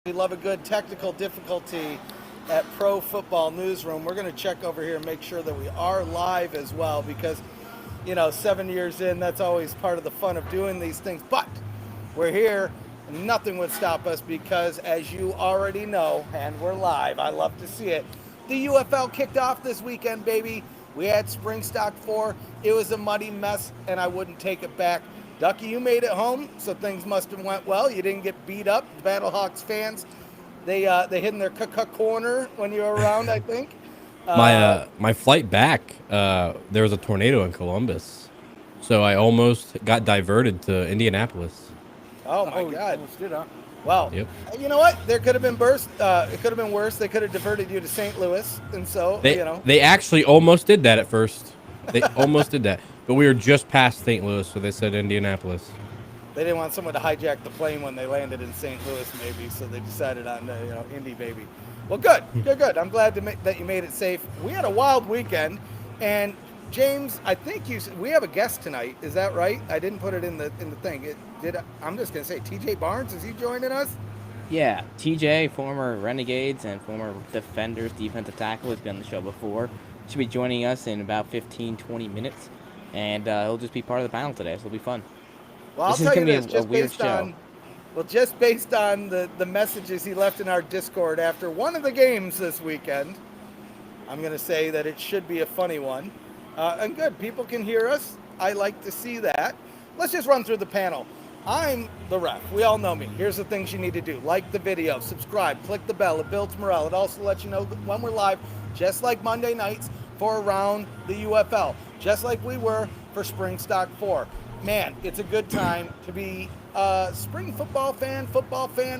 We love a good technical difficulty at Pro Football Newsroom. We're going to check over here and make sure that we are live as well because, 7 years in, that's always part of the fun of doing these things. But we're here, and nothing would stop us because, as you already know, and we're live, I love to see it, the UFL kicked off this weekend, baby. We had Spring Stock 4. It was a muddy mess, and I wouldn't take it back. Ducky, you made it home, so things must have went well. You didn't get beat up. Battlehawks fans, they hid in their corner when you were around, I think. My flight back, there was a tornado in Columbus, so I almost got diverted to Indianapolis. Oh my God! Almost did, huh? Well, Yep. you know what? There could have been burst. It could have been worse. They could have diverted you to St. Louis, and so They actually almost did that at first. They almost did that, but we were just past St. Louis, so they said Indianapolis. they didn't want someone to hijack the plane when they landed in St. Louis, maybe. So they decided on Indy, baby. Well, good. I'm glad that you made it safe. We had a wild weekend, and James, I think we have a guest tonight. Is that right? I didn't put it in the thing. I'm just gonna say, TJ Barnes, is he joining us? Yeah, TJ, former Renegades and former Defenders defensive tackle, has been on the show before. Should be joining us in about 15-20 minutes, and he'll just be part of the panel today, so it'll be fun. Well, This I'll is tell you gonna this, be a weird show. Just based on the messages he left in our Discord after one of the games this weekend, I'm going to say that it should be a funny one. And good, people can hear us. I like to see that. Let's just run through the panel. I'm the ref. We all know me. Here's the things you need to do. Like the video, subscribe, click the bell. It builds morale. It also lets you know when we're live, just like Monday nights for Around the UFL, just like we were for Spring Stock 4. Man, it's a good time to be a spring football fan,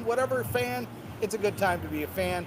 whatever fan. It's a good time to be a fan.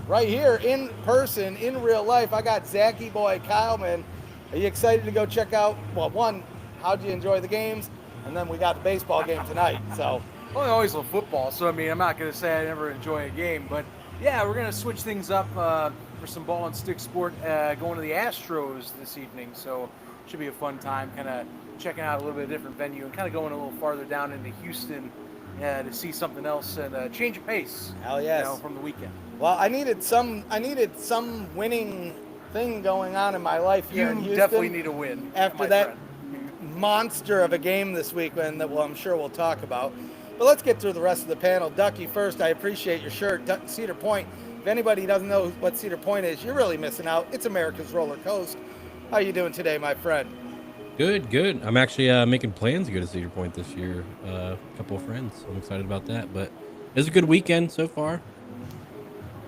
Right here in person, in real life, I got Zachy Boy Kyleman. Are you excited to go check out, well, one, how'd you enjoy the games? And then we got the baseball game tonight. So, Well, I always love football, so I'm not going to say I never enjoy a game, but yeah, we're going to switch things up for some ball and stick sport going to the Astros this evening, so should be a fun time, kind of checking out a little bit of different venue and kind of going a little farther down into Houston to see something else and change of pace. Hell yes. From the weekend. Well, I needed some winning thing going on in my life here in You Houston. definitely need a win After my that friend. monster of a game this weekend that I'm sure we'll talk about. But let's get through the rest of the panel. Ducky, first, I appreciate your shirt. Cedar Point. If anybody doesn't know what Cedar Point is, you're really missing out. It's America's roller coast. How are you doing today, my friend? Good. I'm actually making plans to go to Cedar Point this year. A couple of friends. I'm excited about that. But it was a good weekend so far.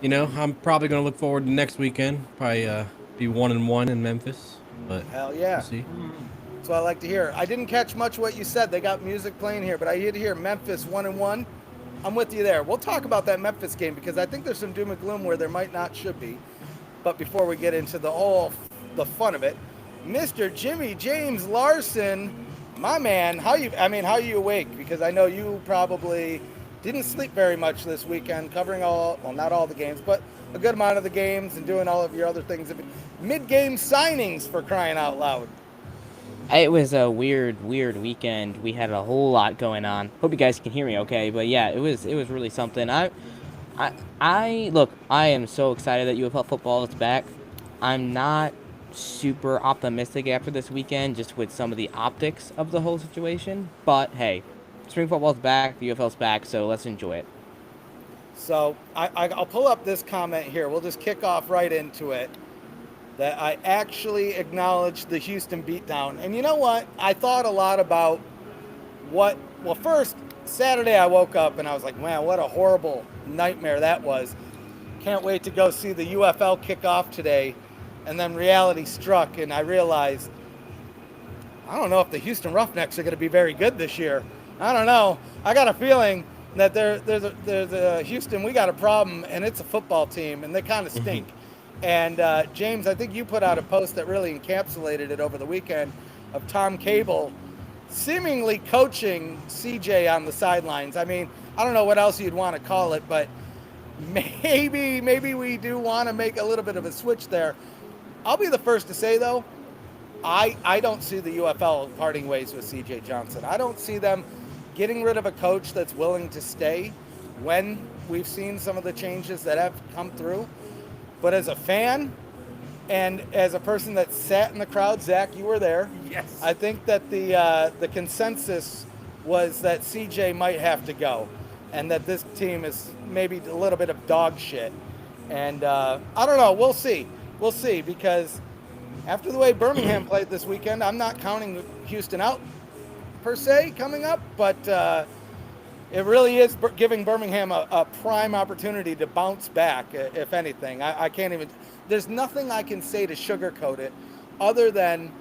I'm probably going to look forward to next weekend. Probably be 1-1 in Memphis. But Hell yeah. we'll see. That's what I like to hear. I didn't catch much what you said. They got music playing here, but I did hear Memphis 1-1. I'm with you there. We'll talk about that Memphis game because I think there's some doom and gloom where there should be. But before we get into the fun of it, Mr. Jimmy James Larson, my man, how are you awake? Because I know you probably didn't sleep very much this weekend, covering not all the games, but a good amount of the games and doing all of your other things. Mid-game signings, for crying out loud. It was a weird weekend. We had a whole lot going on. Hope you guys can hear me okay, but yeah, it was really something. I am so excited that UFL football is back. I'm not super optimistic after this weekend, just with some of the optics of the whole situation. But hey, spring football's back, the UFL's back, so let's enjoy it. So I'll pull up this comment here. We'll just kick off right into it. That I actually acknowledged the Houston beatdown. And you know what? I thought a lot about first, Saturday I woke up and I was like, man, what a horrible nightmare that was. Can't wait to go see the UFL kick off today. And then reality struck, and I realized, I don't know if the Houston Roughnecks are going to be very good this year. I don't know. I got a feeling that there's a Houston, we got a problem, and it's a football team, and they kind of stink. And James, I think you put out a post that really encapsulated it over the weekend of Tom Cable seemingly coaching CJ on the sidelines. I mean, I don't know what else you'd want to call it, but maybe we do want to make a little bit of a switch there. I'll be the first to say, though, I don't see the UFL parting ways with CJ Johnson. I don't see them getting rid of a coach that's willing to stay when we've seen some of the changes that have come through. But as a fan and as a person that sat in the crowd, Zach, you were there. Yes. I think that the consensus was that CJ might have to go, and that this team is maybe a little bit of dog shit. And I don't know. We'll see. We'll see, because after the way Birmingham played this weekend, I'm not counting Houston out per se coming up, but it really is giving Birmingham a prime opportunity to bounce back, if anything. I can't even, there's nothing I can say to sugarcoat it other than,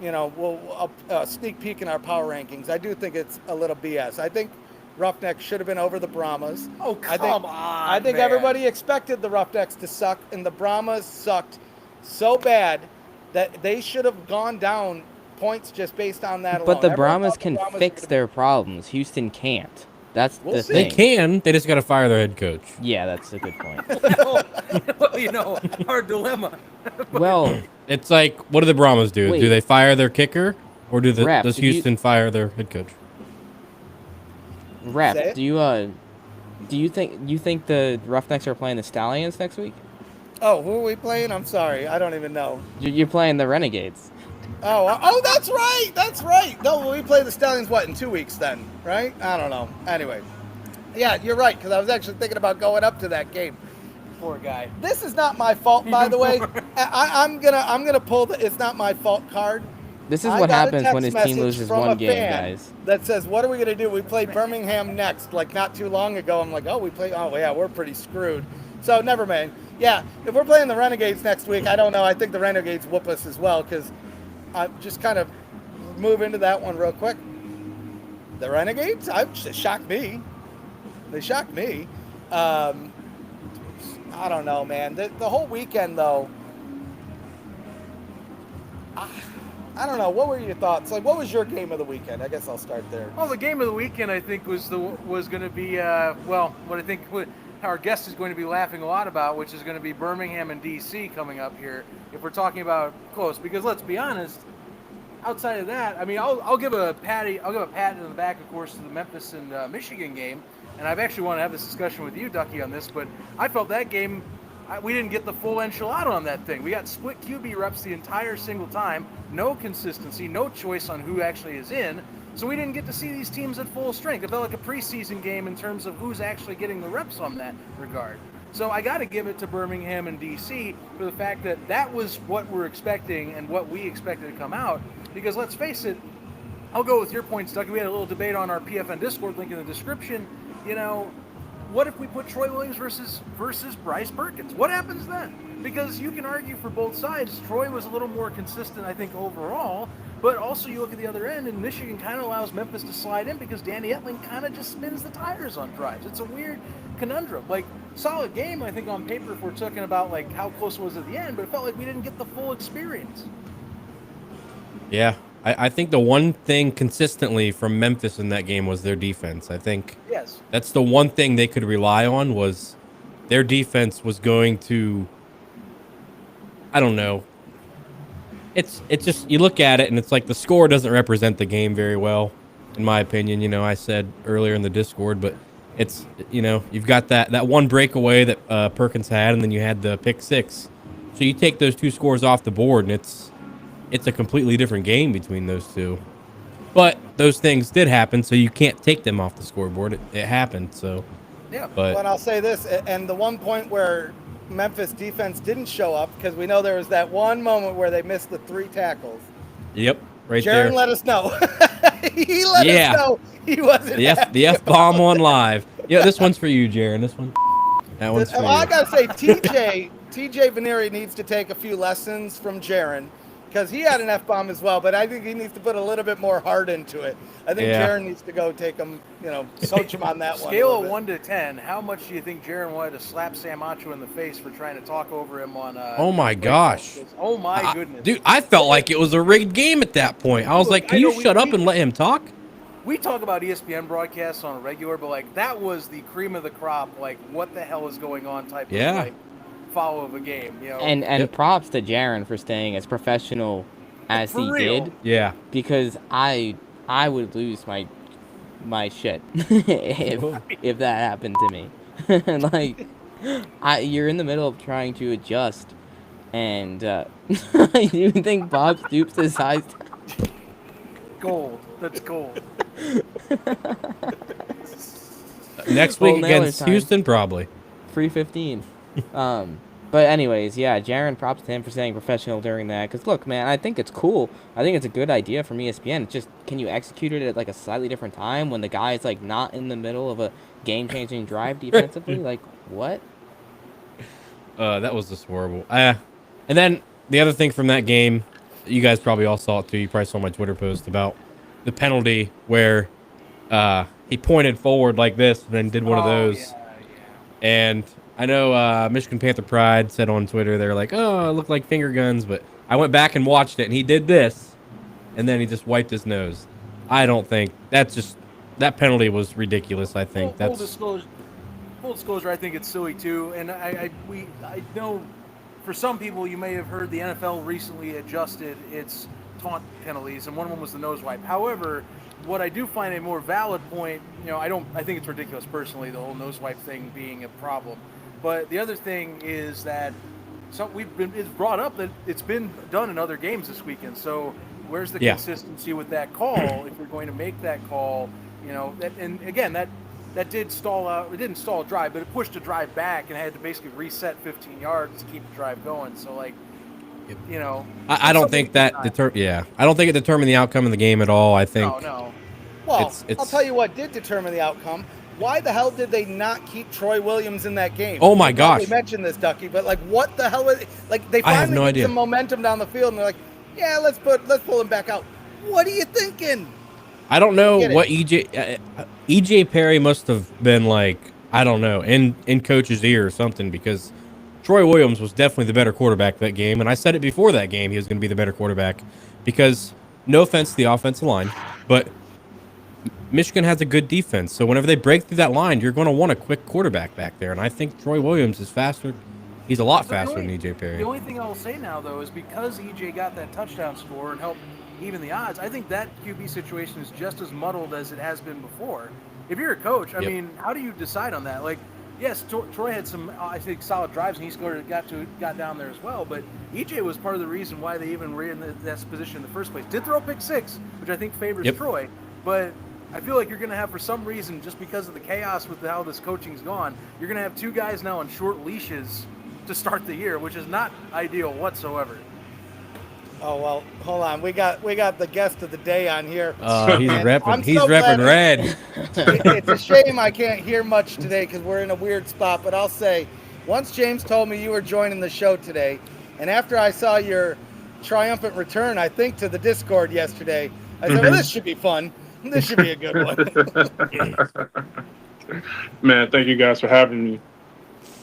you know, we'll sneak peek in our power rankings. I do think it's a little BS. I think Roughnecks should have been over the Brahmas. Oh, come on, I think man. everybody expected the Roughnecks to suck, and the Brahmas sucked so bad that they should have gone down points just based on that alone. But the Everyone Brahmas thought the can Brahmas fix would've- their problems. Houston can't. That's We'll the see. They thing. can. They just got to fire their head coach. Yeah, that's a good point. Well, you know, our dilemma. Well, It's like, what do the Brahmas do? Wait. Do they fire their kicker, or Ref, does did you- Houston fire their head coach? Say Ref, it? do you think the Roughnecks are playing the Stallions next week? Oh, who are we playing? I'm sorry. I don't even know. You're playing the Renegades. Oh, that's right. That's right. No, we play the Stallions, what, in 2 weeks then, right? I don't know. Anyway. Yeah, you're right, because I was actually thinking about going up to that game. Poor guy. This is not my fault, by the way. I'm gonna pull the "it's not my fault" card. This is I what got a happens when text his team message loses from one a game, fan guys. That says, "What are we gonna do? We play Birmingham next." Like not too long ago, I'm like, "Oh, we play. Oh, yeah, we're pretty screwed." So never mind. Yeah, if we're playing the Renegades next week, I don't know. I think the Renegades whoop us as well, because I just kind of move into that one real quick. The Renegades, it shocked me. They shocked me. I don't know, man. The whole weekend, though, I don't know. What were your thoughts? Like, what was your game of the weekend? I guess I'll start there. Well, the game of the weekend, I think, was going to be what I think our guest is going to be laughing a lot about, which is going to be Birmingham and DC coming up here. If we're talking about close, because let's be honest, outside of that, I mean, I'll give a pat in the back, of course, to the Memphis and Michigan game, and I've actually want to have this discussion with you, Ducky, on this. But I felt that game, we didn't get the full enchilada on that thing. We got split QB reps the entire single time, no consistency, no choice on who actually is in. So we didn't get to see these teams at full strength. It felt like a preseason game in terms of who's actually getting the reps on that regard. So I got to give it to Birmingham and DC for the fact that that was what we're expecting and what we expected to come out. Because let's face it, I'll go with your points, Ducky. We had a little debate on our PFN Discord link in the description. You know, what if we put Troy Williams versus Bryce Perkins? What happens then? Because you can argue for both sides. Troy was a little more consistent, I think, overall. But also you look at the other end, and Michigan kind of allows Memphis to slide in because Danny Etling kind of just spins the tires on drives. It's a weird conundrum. Like, solid game, I think, on paper if we're talking about, like, how close it was at the end, but it felt like we didn't get the full experience. Yeah, I think the one thing consistently from Memphis in that game was their defense. I think Yes. that's the one thing they could rely on, was their defense was going to, I don't know. It's just, you look at it and it's like the score doesn't represent the game very well, in my opinion. You know, I said earlier in the Discord, but it's, you know, you've got that one breakaway that Perkins had, and then you had the pick six. So you take those two scores off the board, and it's a completely different game between those two. But those things did happen, so you can't take them off the scoreboard. It happened, so. Yeah. But Well, and I'll say this, and the one point where Memphis defense didn't show up, because we know there was that one moment where they missed the 3 tackles. yep, right Jaron there. let us know. He let us know he wasn't happy. The F bomb on live. Yeah, this one's for you, Jaron. This one. That one's for you. I gotta say, TJ Veneri needs to take a few lessons from Jaron, because he had an F-bomb as well, but I think he needs to put a little bit more heart into it. I think Yeah. Jaron needs to go take him, coach him on that one. a Scale little of bit. 1 to 10, how much do you think Jaron wanted to slap Sam Acho in the face for trying to talk over him on Oh my gosh. Oh my goodness. Dude, I felt like it was a rigged game at that point. I was like, can I know you shut up and let him talk? We talk about ESPN broadcasts on a regular, but like that was the cream of the crop, like what the hell is going on type Yeah. of like follow of a game, you know. And Yep. props to Jaron for staying as professional as For he real. did, Yeah. because I would lose my my shit if that happened to me. Like, you're in the middle of trying to adjust, and you think Bob Stoops is size? Gold. That's gold. Next Well, week Nailers against time. Houston, probably. 315. But anyways, yeah, Jaron, props to him for staying professional during that. Because look, man, I think it's cool. I think it's a good idea from ESPN. It's just, can you execute it at like a slightly different time when the guy is like not in the middle of a game-changing drive defensively? Like, what? That was just horrible. And then the other thing from that game, you guys probably all saw it too. You probably saw my Twitter post about the penalty where he pointed forward like this and then did one of those. Yeah. And I know Michigan Panther Pride said on Twitter, they're like, oh, it looked like finger guns. But I went back and watched it, and he did this, and then he just wiped his nose. I don't think that penalty was ridiculous. I think Full disclosure, I think it's silly too. And I know for some people you may have heard the NFL recently adjusted its taunt penalties, and one of them was the nose wipe. However, what I do find a more valid point, I think it's ridiculous personally, the whole nose wipe thing being a problem. But the other thing is that it's brought up that it's been done in other games this weekend. So where's the consistency with that call? If you're going to make that call, and again, that did stall out. It didn't stall a drive, but it pushed a drive back and had to basically reset 15 yards to keep the drive going. So I don't think that I don't think it determined the outcome of the game at all. I think No. Well, I'll tell you what did determine the outcome. Why the hell did they not keep Troy Williams in that game? Oh my gosh! We mentioned this, Ducky, but what the hell? They I have no finally idea. get some momentum down the field, and they're like, yeah, let's pull him back out. What are you thinking? I don't know what EJ Perry must have been like. I don't know, in coach's ear or something, because Troy Williams was definitely the better quarterback that game, and I said it before that game he was going to be the better quarterback because no offense to the offensive line, but Michigan has a good defense, so whenever they break through that line, you're going to want a quick quarterback back there, and I think Troy Williams is faster. He's a lot faster than EJ Perry. The only thing I will say now, though, is because EJ got that touchdown score and helped even the odds, I think that QB situation is just as muddled as it has been before. If you're a coach, I mean, how do you decide on that? Like, yes, Troy had some, I think, solid drives, and he got down there as well. But EJ was part of the reason why they even were in that position in the first place. Did throw a pick six, which I think favors Troy. But I feel like you're going to have, for some reason, just because of the chaos with how this coaching's gone, you're going to have two guys now on short leashes to start the year, which is not ideal whatsoever. Oh well, hold on. We got the guest of the day on here. He's repping. He's so repping red. It's a shame I can't hear much today because we're in a weird spot. But I'll say, once James told me you were joining the show today, and after I saw your triumphant return, I think, to the Discord yesterday, I said, well, this should be fun. This should be a good one. Man, thank you guys for having me.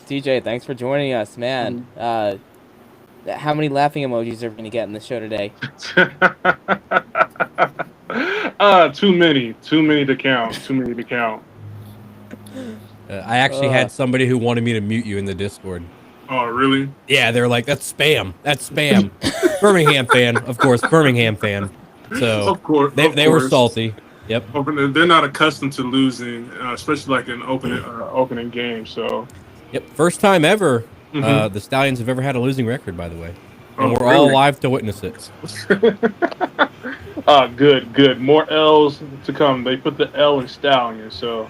TJ, thanks for joining us, man. How many laughing emojis are we going to get in the show today? Too many to count. I actually had somebody who wanted me to mute you in the Discord. Oh, really? Yeah, they're like, that's spam. That's spam. Birmingham fan, of course. Birmingham fan. So of course, they were salty. Yep. They're not accustomed to losing, especially like in opening game. So. Yep. First time ever. The Stallions have ever had a losing record, by the way. And we're really? all alive to witness it. Good. More L's to come. They put the L in Stallions, so.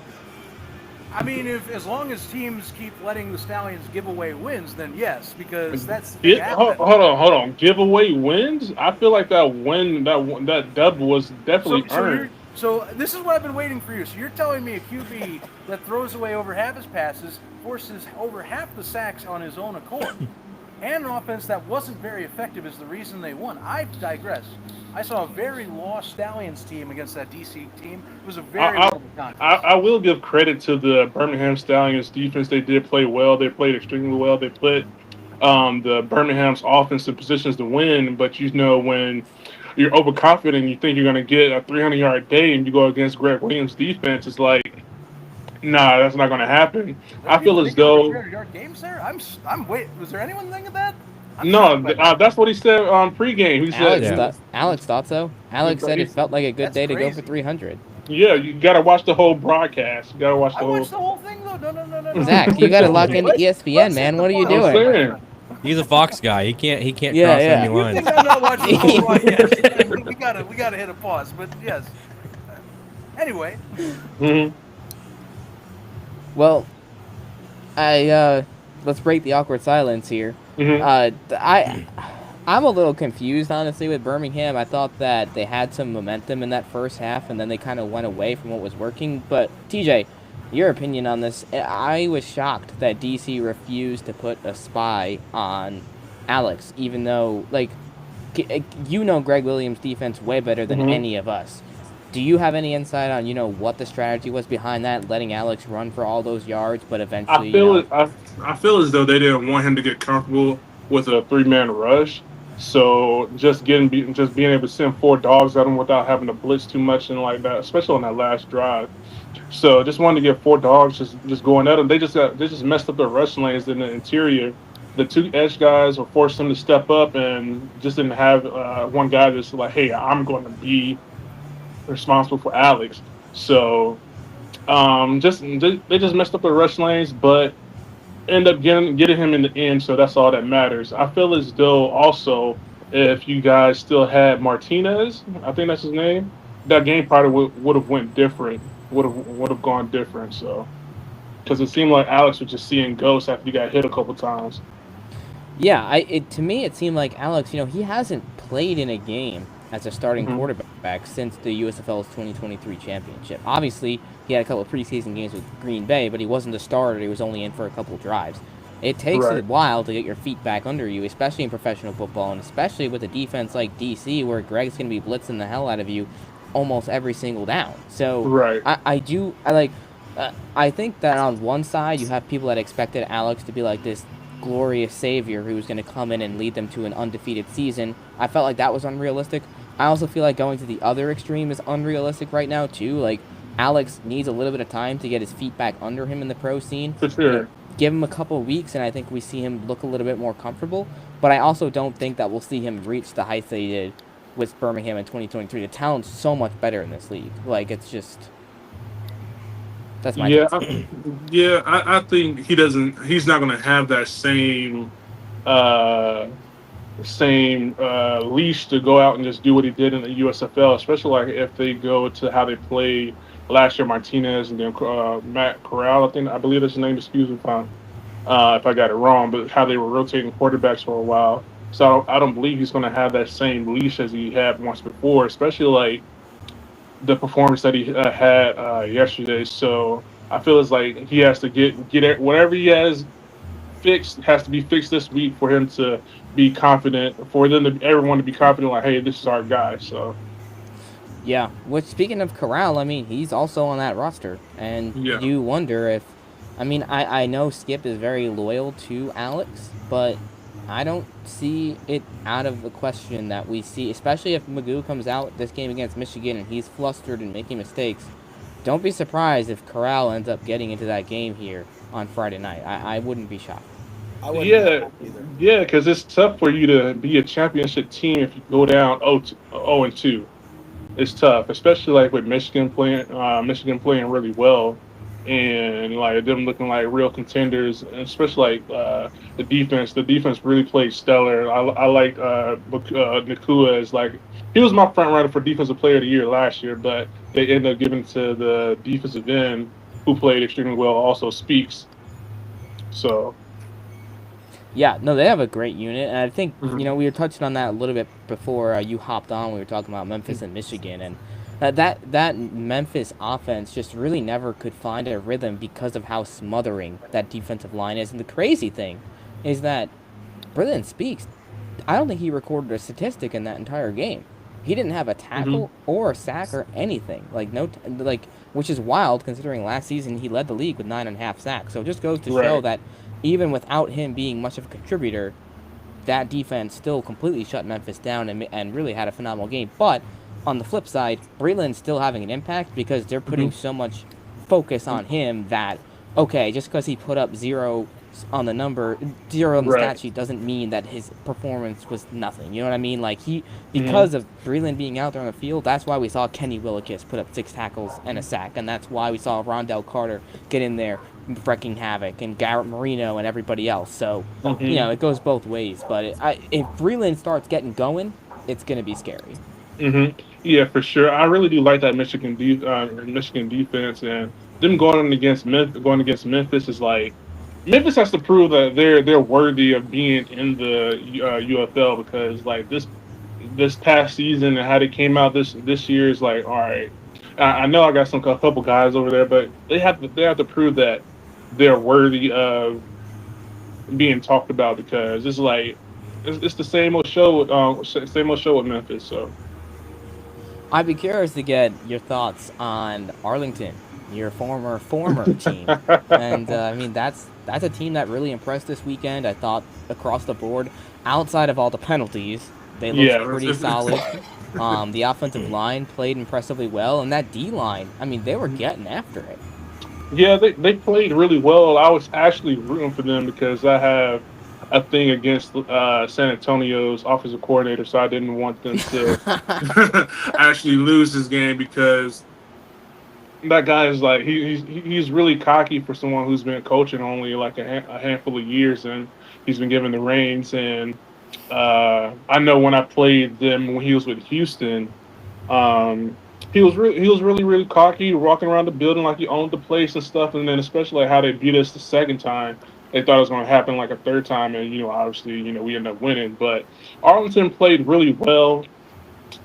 I mean, as long as teams keep letting the Stallions give away wins, then yes, because that's hold on. Give away wins? I feel like that dub was definitely earned. So this is what I've been waiting for you. So you're telling me a QB that throws away over half his passes, forces over half the sacks on his own accord, and an offense that wasn't very effective is the reason they won. I digress. I saw a very lost Stallions team against that DC team. It was a very I will give credit to the Birmingham Stallions defense. They did play well. They played extremely well. They put the Birmingham's offense in positions to win, but when you're overconfident, you think you're going to get a 300-yard day, and you go against Greg Williams' defense. It's like, nah, that's not going to happen. I feel as though 300-yard games there. I'm wait. Was there anyone thinking that? That's what he said on pregame. He said, Alex thought so. Alex said it felt like a good day to go for 300. Yeah, you gotta watch the whole broadcast. You gotta watch I the whole. watched the whole thing though. No. Zach, you got to lock into Let's- ESPN, let's man. hit the What are you point. I'm doing? saying. He's a Fox guy. He can't Yeah, cross yeah. enemy You lines. think I'm not watching the whole broadcast? we gotta hit a pause. But yes. Anyway, Hmm. Well, let's break the awkward silence here. Hmm. I'm a little confused, honestly, with Birmingham. I thought that they had some momentum in that first half, and then they kind of went away from what was working. But TJ, your opinion on this? I was shocked that DC refused to put a spy on Alex, even though, like, Greg Williams' defense way better than Hmm. any of us. Do you have any insight on, what the strategy was behind that, letting Alex run for all those yards, but eventually, I feel as though they didn't want him to get comfortable with a 3-man rush. So just being able to send 4 dogs at him without having to blitz too much and like that, especially on that last drive. So just wanted to get 4 dogs just going at him. They just messed up their rush lanes in the interior. The 2 edge guys were forced them to step up and just didn't have one guy that's like, hey, I'm going to be responsible for Alex. So they just messed up their rush lanes, but end up getting him in the end. So that's all that matters. I feel as though also if you guys still had Martinez, I think that's his name, that game probably would have went different. Would have gone different. So because it seemed like Alex was just seeing ghosts after he got hit a couple times. yeah, to me it seemed like Alex, he hasn't played in a game as a starting Mhm. quarterback since the USFL's 2023 championship. Obviously, he had a couple of preseason games with Green Bay, but he wasn't a starter. He was only in for a couple of drives. It takes a Right. while to get your feet back under you, especially in professional football, and especially with a defense like DC, where Greg's going to be blitzing the hell out of you almost every single down. So Right. I think that on one side you have people that expected Alex to be like this glorious savior who was going to come in and lead them to an undefeated season. I felt like that was unrealistic. I also feel like going to the other extreme is unrealistic right now too. Like Alex needs a little bit of time to get his feet back under him in the pro scene. For sure. Give him a couple of weeks, and I think we see him look a little bit more comfortable. But I also don't think that we'll see him reach the heights that he did with Birmingham in 2023. The talent's so much better in this league. Like it's just that's my Yeah, take. I think he's not going to have that uh, same leash to go out and just do what he did in the USFL, especially like if they go to how they played last year, Martinez and then Matt Corral. I believe that's his name. Excuse me if I got it wrong, but how they were rotating quarterbacks for a while. So I don't believe he's going to have that same leash as he had once before, especially like the performance that he had yesterday. So I feel it's like he has to get whatever he has fixed has to be fixed this week for him to be confident, for everyone to be confident, like, hey, this is our guy. So Yeah. Which, speaking of Corral, I mean, he's also on that roster, and yeah. you wonder if, I know Skip is very loyal to Alex, but I don't see it out of the question that we see, especially if Magoo comes out this game against Michigan and he's flustered and making mistakes. Don't be surprised if Corral ends up getting into that game here on Friday night. I wouldn't be shocked. I wouldn't Yeah, know either. yeah, because it's tough for you to be a championship team if you go down 0-2. It's tough, especially like with Michigan playing really well, and like them looking like real contenders, and especially like the defense. The defense really played stellar. I like Nakua as like he was my front runner for defensive player of the year last year, but they ended up giving to the defensive end who played extremely well. Also speaks. So Yeah, no, they have a great unit, and I think, Mhm. we were touching on that a little bit before you hopped on. We were talking about Memphis and Michigan, and that Memphis offense just really never could find a rhythm because of how smothering that defensive line is. And the crazy thing is that Brilliant Speaks, I don't think he recorded a statistic in that entire game. He didn't have a tackle or a sack or anything. Which is wild considering last season he led the league with 9.5 sacks. So it just goes to show Right. that even without him being much of a contributor, that defense still completely shut Memphis down and really had a phenomenal game. But on the flip side, Breland's still having an impact because they're putting so much focus on him that, okay, just because he put up 0 on the number, 0 on the Right. stat sheet doesn't mean that his performance was nothing. You know what I mean? Like Mm-hmm. because of Breland being out there on the field, that's why we saw Kenny Willekes put up 6 tackles and a sack, and that's why we saw Rondell Carter get in there wrecking havoc, and Garrett Marino and everybody else. So, Mm-hmm. it goes both ways. But if Breland starts getting going, it's gonna be scary. Mm-hmm. Yeah, for sure. I really do like that Michigan defense, and them going against Memphis is like Memphis has to prove that they're worthy of being in the UFL, because like this past season and how they came out this year is like, all right. I know I got a couple guys over there, but they have to prove that they're worthy of being talked about, because it's like it's the same old show with Memphis. So. I'd be curious to get your thoughts on Arlington, your former team, and I mean that's a team that really impressed this weekend. I thought across the board, outside of all the penalties, they looked Yeah, pretty solid. The offensive line played impressively well, and that D line, I mean, they were getting after it. yeah, they played really well. I was actually rooting for them because I have a thing against San Antonio's offensive coordinator, so I didn't want them to actually lose this game, because that guy is like he's really cocky for someone who's been coaching only like a handful of years, and he's been given the reins. And I know when I played them when he was with Houston. Um, he was really cocky, walking around the building like he owned the place and stuff. And then especially like how they beat us the second time, they thought it was going to happen like a third time, and obviously we ended up winning. But Arlington played really well.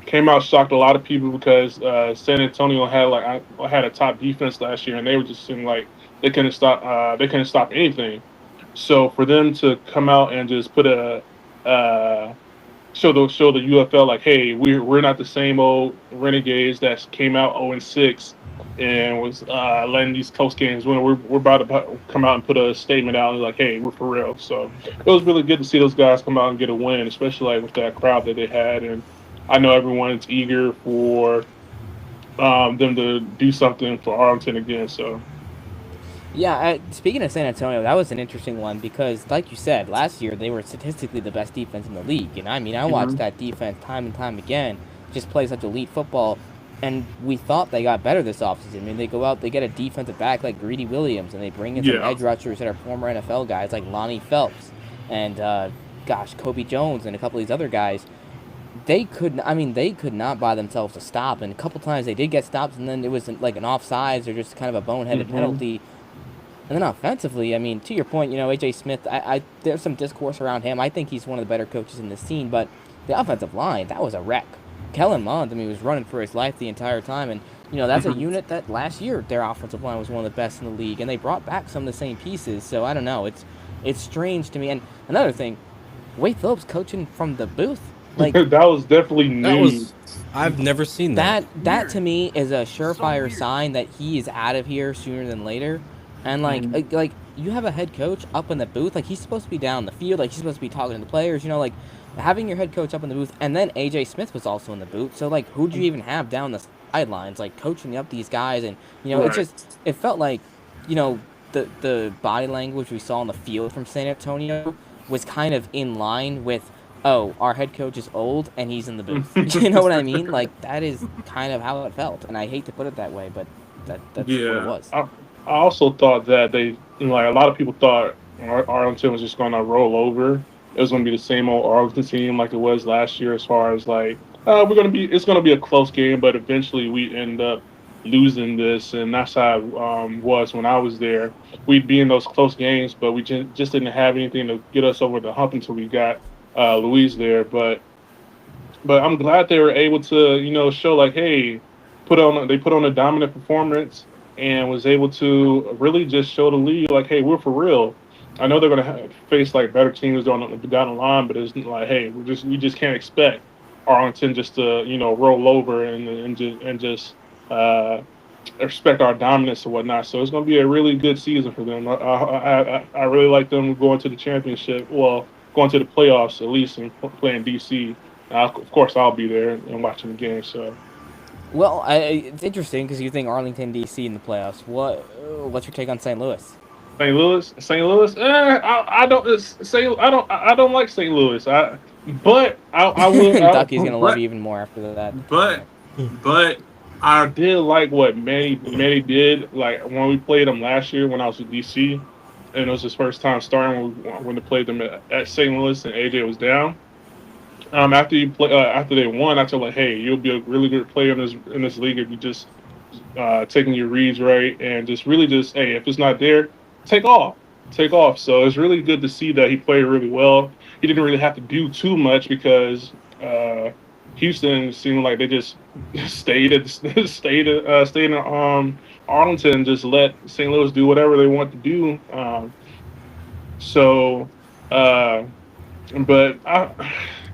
Came out, shocked a lot of people, because San Antonio had a top defense last year, and they were just seeming like they couldn't stop anything. So for them to come out and just put a uh, show the UFL like, hey, we're not the same old Renegades that came out 0-6 and was letting these close games win. We're about to come out and put a statement out and like, hey, we're for real. So it was really good to see those guys come out and get a win, especially like with that crowd that they had. And I know everyone's eager for them to do something for Arlington again. So. Yeah, speaking of San Antonio, that was an interesting one because, like you said, last year they were statistically the best defense in the league. And I mean, I watched Mhm. that defense time and time again just play such elite football. And we thought they got better this offseason. I mean, they go out, they get a defensive back like Greedy Williams, and they bring in some Yeah. edge rushers that are former NFL guys like Lonnie Phelps and, Kobe Jones and a couple of these other guys. They could not buy themselves a stop. And a couple times they did get stops, and then it was like an offsides or just kind of a boneheaded Mhm. penalty. And then offensively, I mean, to your point, AJ Smith, there's some discourse around him. I think he's one of the better coaches in the scene, but the offensive line, that was a wreck. Kellen Mond, I mean, was running for his life the entire time, and that's a Mhm. unit that last year their offensive line was one of the best in the league, and they brought back some of the same pieces. So I don't know, it's strange to me. And another thing, Wade Phillips coaching from the booth, like That was definitely That new. was I've never seen that. that to me is a surefire sign that he is out of here sooner than later. And Mhm. like you have a head coach up in the booth, like he's supposed to be down the field, like he's supposed to be talking to the players, like having your head coach up in the booth, and then AJ Smith was also in the booth. So like who'd you even have down the sidelines, like coaching up these guys? And Right. it felt like, the body language we saw on the field from San Antonio was kind of in line with, oh, our head coach is old and he's in the booth. You know what I mean? Like that is kind of how it felt, and I hate to put it that way, but that's what it Yeah, was. I also thought that like a lot of people thought Arlington was just going to roll over. It was going to be the same old Arlington team like it was last year, as far as like it's going to be a close game, but eventually we end up losing this, and that's how it was when I was there. We'd be in those close games, but we just didn't have anything to get us over the hump until we got Louise there. But I'm glad they were able to, show like, hey, they put on a dominant performance and was able to really just show the league like, hey, we're for real. I know they're gonna face like better teams down the line, but it's like, hey, we just can't expect Arlington just to roll over and just uh, respect our dominance and whatnot. So it's gonna be a really good season for them. I really like them going to the championship. Well, going to the playoffs at least and playing DC. Of course, I'll be there and watching the game. So, Well, it's interesting because you think Arlington, D.C. in the playoffs. What's your take on St. Louis? St. Louis, St. Louis. I don't like St. Louis. I will. Ducky's gonna love But you even more after that. but but I did like what Manny did. Like when we played him last year when I was with DC, and it was his first time starting when they played them at St. Louis and AJ was down. After they won, I told like, hey, you'll be a really good player in this league if you just taking your reads right and just really just hey, if it's not there, take off, take off. So it's really good to see that he played really well. He didn't really have to do too much because Houston seemed like they just stayed in Arlington and just let St. Louis do whatever they want to do. So, uh, but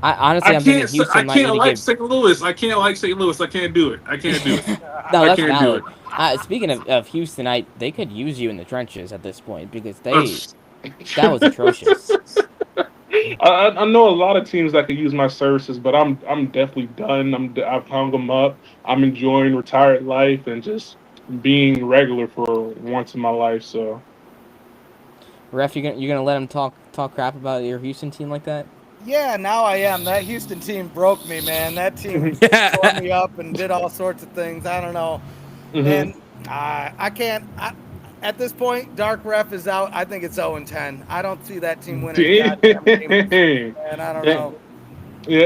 I honestly, I'm thinking Houston might need to give. St. Louis. I can't like St. Louis. I can't do it. I can't do it. No, I that's can't do valid. Speaking of Houston, they could use you in the trenches at this point because it. that was atrocious. I know a lot of teams that could use my services, but I'm definitely done. I've hung them up. I'm enjoying retired life and just being regular for once in my life. So Ref, you're gonna let him talk crap about your Houston team like that? Yeah, now I am. That Houston team broke me, man. That team tore me up and did all sorts of things. I don't know. hmm And I can't. At this point, Dark Ref is out. I think it's 0-10. I don't see that team winning a goddamn game this season, man. I don't know.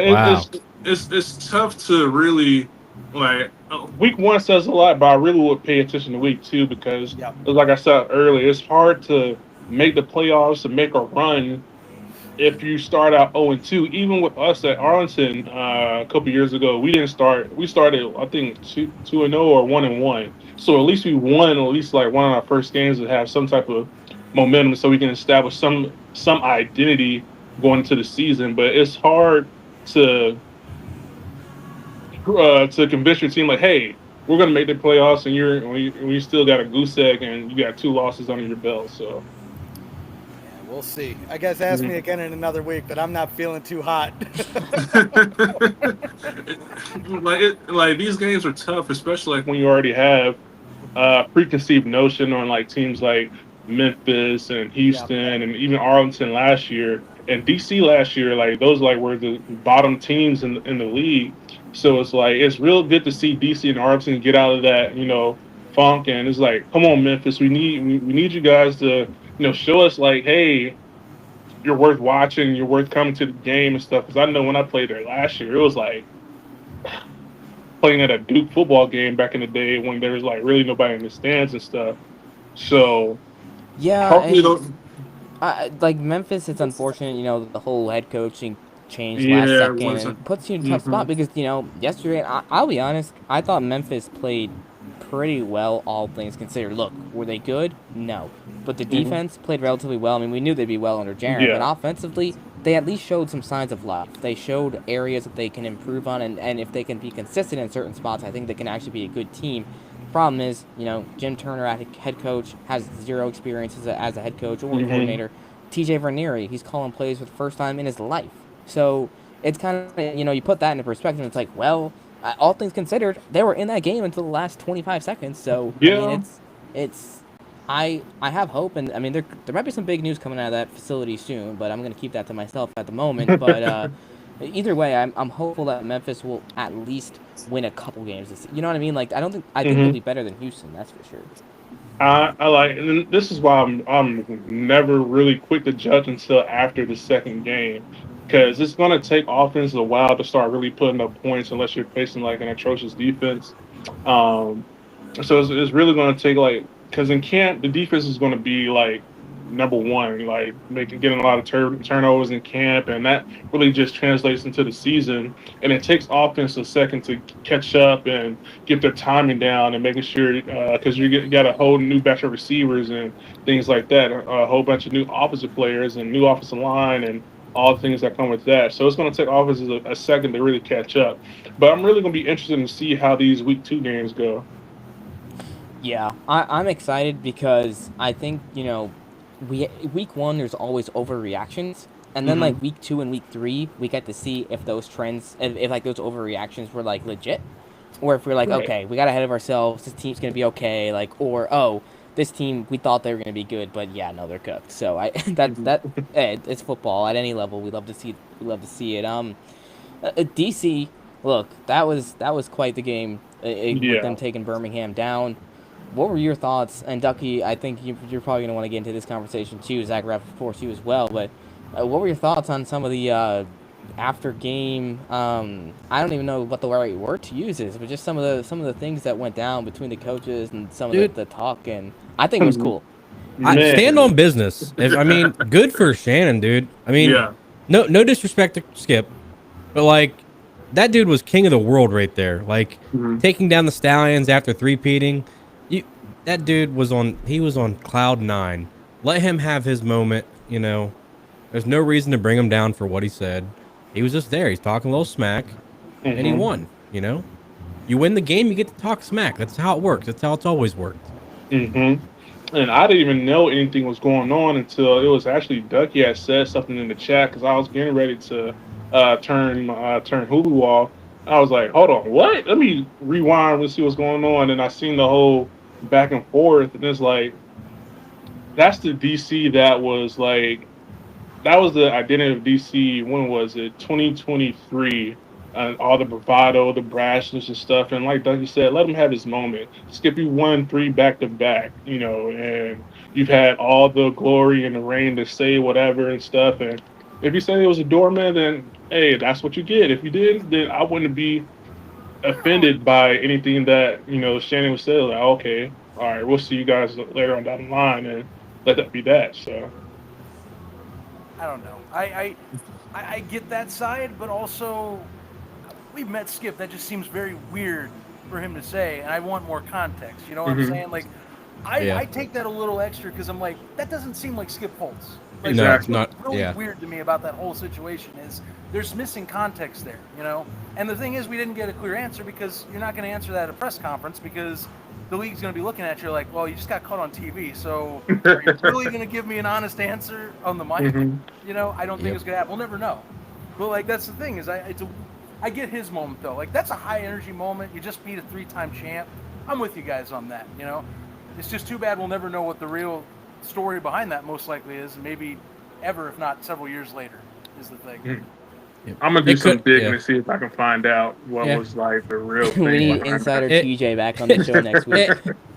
Wow. It's tough to really like week one says a lot, but I really would pay attention to week two because, Yep. like I said earlier, it's hard to make the playoffs to make a run if you start out 0-2. Even with us at Arlington a couple years ago, we didn't start. We started I think 2-0 or 1-1. So at least we won at least like one of our first games to have some type of momentum, so we can establish some identity going into the season. But it's hard to convince your team like, hey, we're gonna make the playoffs, and you still got a goose egg and you got two losses under your belt. So Yeah, we'll see. I guess ask me again in another week, but I'm not feeling too hot. like these games are tough, especially like when you already have preconceived notion on like teams like Memphis and Yep. Houston and even Arlington last year and DC last year. Like those like were the bottom teams in the league. So it's like it's real good to see DC and Arlington get out of that funk, and it's like, come on Memphis, we need you guys to show us like, hey, you're worth watching, you're worth coming to the game and stuff. Because I know when I played there last year, it was like playing at a Duke football game back in the day when there was like really nobody in the stands and stuff. So Yeah, hopefully, and those, like Memphis, it's unfortunate. The whole head coaching changed last yeah, it second wasn't. and puts you in a tough hmm spot because yesterday, I'll be honest, I thought Memphis played pretty well, all things considered. Look, were they good? No, but the hmm defense played relatively well. I mean, we knew they'd be well under Jaren, but Yeah. offensively, they at least showed some signs of life. They showed areas that they can improve on, and if they can be consistent in certain spots, I think they can actually be a good team. Problem is, Jim Turner at head coach has zero experience as a head coach or hmm coordinator. TJ Vernieri, he's calling plays for the first time in his life. So it's kind of, you put that into perspective. It's like, well, all things considered, they were in that game until the last 25 seconds. So I mean, Yeah. it's I have hope, and I mean there might be some big news coming out of that facility soon, but I'm gonna keep that to myself at the moment. But either way, I'm hopeful that Memphis will at least win a couple games. You know what I mean? Like I think they'll hmm be better than Houston. That's for sure. I like, and this is why I'm never really quick to judge until after the second game, because it's gonna take offense a while to start really putting up points unless you're facing like an atrocious defense. Um, so it's really going to take like because in camp the defense is going to be like number one, like making getting a lot of turnovers in camp, and that really just translates into the season. And it takes offense a second to catch up and get their timing down and making sure because got a whole new batch of receivers and things like that, a whole bunch of new offensive players and new offensive line and all the things that come with that. So it's going to take offenses a second to really catch up. But I'm really going to be interested to see how these week two games go. Yeah, I'm excited because I think week one there's always overreactions, and then hmm like week two and week three we get to see if those trends, if like those overreactions were like legit, or if we're like, Right. okay, we got ahead of ourselves, this team's gonna be okay, like, or oh, this team, we thought they were going to be good, but yeah, no, they're cooked. So it's football at any level. We love to see it. DC, look, that was quite the game with them taking Birmingham down. What were your thoughts? And Ducky, I think you're probably going to want to get into this conversation too. Zach Raff, of course, you as well. But what were your thoughts on some of the after game? I don't even know what the right word to use is, but just some of the things that went down between the coaches and some of the talk. And I think it was cool. I stand on business. I mean, good for Shannon, dude. I mean, no disrespect to Skip, but like that dude was king of the world right there. Like taking down the Stallions after three-peating. That dude was on cloud 9. Let him have his moment. You know, there's no reason to bring him down for what he said. He was just there. He's talking a little smack, and he won. You know, you win the game, you get to talk smack. That's how it works. That's how it's always worked. And I didn't even know anything was going on until it was actually Ducky had said something in the chat because I was getting ready to turn Hulu off. I was like, hold on, what? Let me rewind and see what's going on. And I seen the whole back and forth, and it's like, that's the DC that was like, that was the identity of DC. When was it? 2023. All the bravado, the brashness and stuff. And like Dougie said, let him have his moment. Skip, you won 3 back-to-back, you know, and you've had all the glory and the reign to say whatever and stuff. And if you say it was a doorman, then, hey, that's what you get. If you did, then I wouldn't be offended by anything that, you know, Shannon would say. Like, okay, all right, we'll see you guys later on down the line, and let that be that. So I don't know. I get that side, but also we've met Skip. That just seems very weird for him to say, and I want more context. You know what I'm saying? Like, I take that a little extra because I'm like, that doesn't seem like Skip Holtz. Like, no, that's it's not. Really weird to me about that whole situation is there's missing context there, you know? And the thing is, we didn't get a clear answer because you're not going to answer that at a press conference because the league's going to be looking at you like, well, you just got caught on TV, so are you really going to give me an honest answer on the mic? You know, I don't think it's going to happen. We'll never know. But, like, that's the thing is I get his moment, though. Like, that's a high-energy moment. You just beat a 3-time champ. I'm with you guys on that, you know? It's just too bad we'll never know what the real story behind that most likely is, and maybe ever, if not several years later, is the thing. I'm going to do some digging to see if I can find out what was, like, the real thing. We need Insider TJ back on the show next week.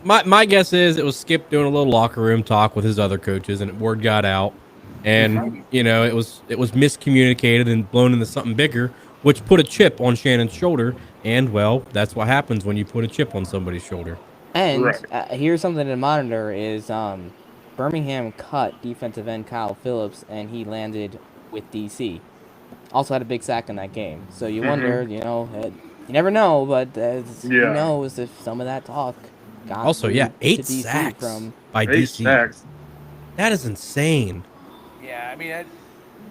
My guess is it was Skip doing a little locker room talk with his other coaches, and word got out. And, you know, it was miscommunicated and blown into something bigger, which put a chip on Shannon's shoulder. And, well, that's what happens when you put a chip on somebody's shoulder. And here's something to monitor is Birmingham cut defensive end Kyle Phillips, and he landed with DC. Also had a big sack in that game. So you wonder, you know, you never know, but who knows if some of that talk got also, 8 sacks by DC. Sacks. That is insane. Yeah, I mean,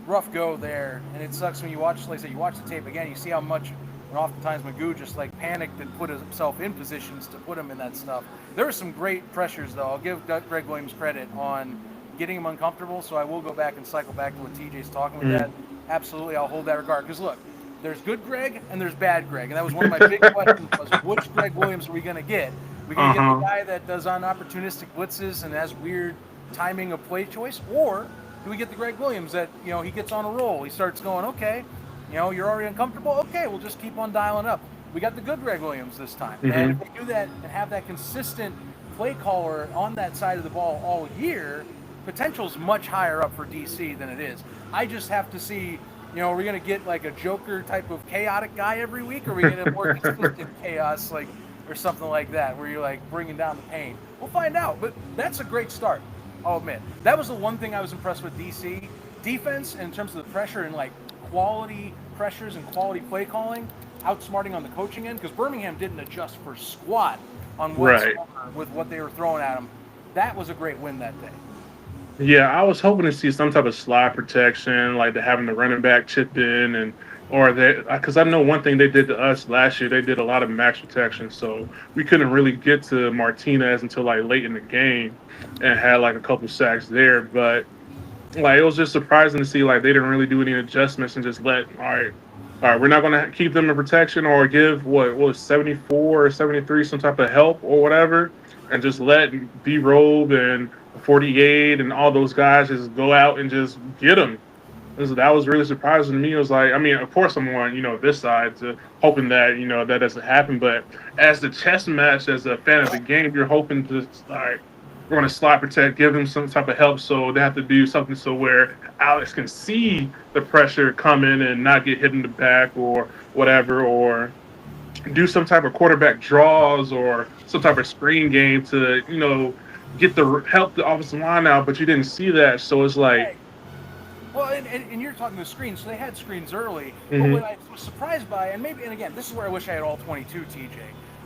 rough go there, and it sucks when you watch, like I said, you watch the tape again, you see how much, and oftentimes Magoo just like panicked and put himself in positions to put him in that stuff. There were some great pressures, though. I'll give Greg Williams credit on getting him uncomfortable, so I will go back and cycle back to what TJ's talking with that. Absolutely, I'll hold that regard, because look, there's good Greg and there's bad Greg, and that was one of my big questions was, which Greg Williams are we going to get? We going to get the guy that does opportunistic blitzes and has weird timing of play choice, or do we get the Greg Williams that, you know, he gets on a roll, he starts going, okay, you know, you're already uncomfortable, okay, we'll just keep on dialing up. We got the good Greg Williams this time, and if we do that and have that consistent play caller on that side of the ball all year, potential's much higher up for DC than it is. I just have to see, you know, are we going to get like a Joker type of chaotic guy every week, or are we going to have more consistent chaos, like, or something like that, where you're like bringing down the pain? We'll find out, but that's a great start, I'll admit. That was the one thing I was impressed with DC. Defense, in terms of the pressure and like quality pressures and quality play calling, outsmarting on the coaching end, because Birmingham didn't adjust for squat on with what they were throwing at them. That was a great win that day. Yeah, I was hoping to see some type of slide protection, like having the running back chip in, and or that, because I know one thing they did to us last year, they did a lot of max protection, so we couldn't really get to Martinez until like late in the game, and had like a couple sacks there. But like it was just surprising to see like they didn't really do any adjustments and just let, all right, all right, we're not going to keep them in protection or give what was 74 or 73 some type of help or whatever, and just let D-Robe and 48 and all those guys just go out and just get them. That was really surprising to me. It was like, I mean, of course, I'm on this side, to hoping that that doesn't happen. But as the chess match, as a fan of the game, you're hoping to like we're going to slide protect, give them some type of help. So they have to do something so where Alex can see the pressure coming and not get hit in the back or whatever, or do some type of quarterback draws or some type of screen game to get the help the offensive line out. But you didn't see that, so it's like. Well, and you're talking the screens, so they had screens early. But Mm-hmm. what I was surprised by, and again, this is where I wish I had all 22, TJ,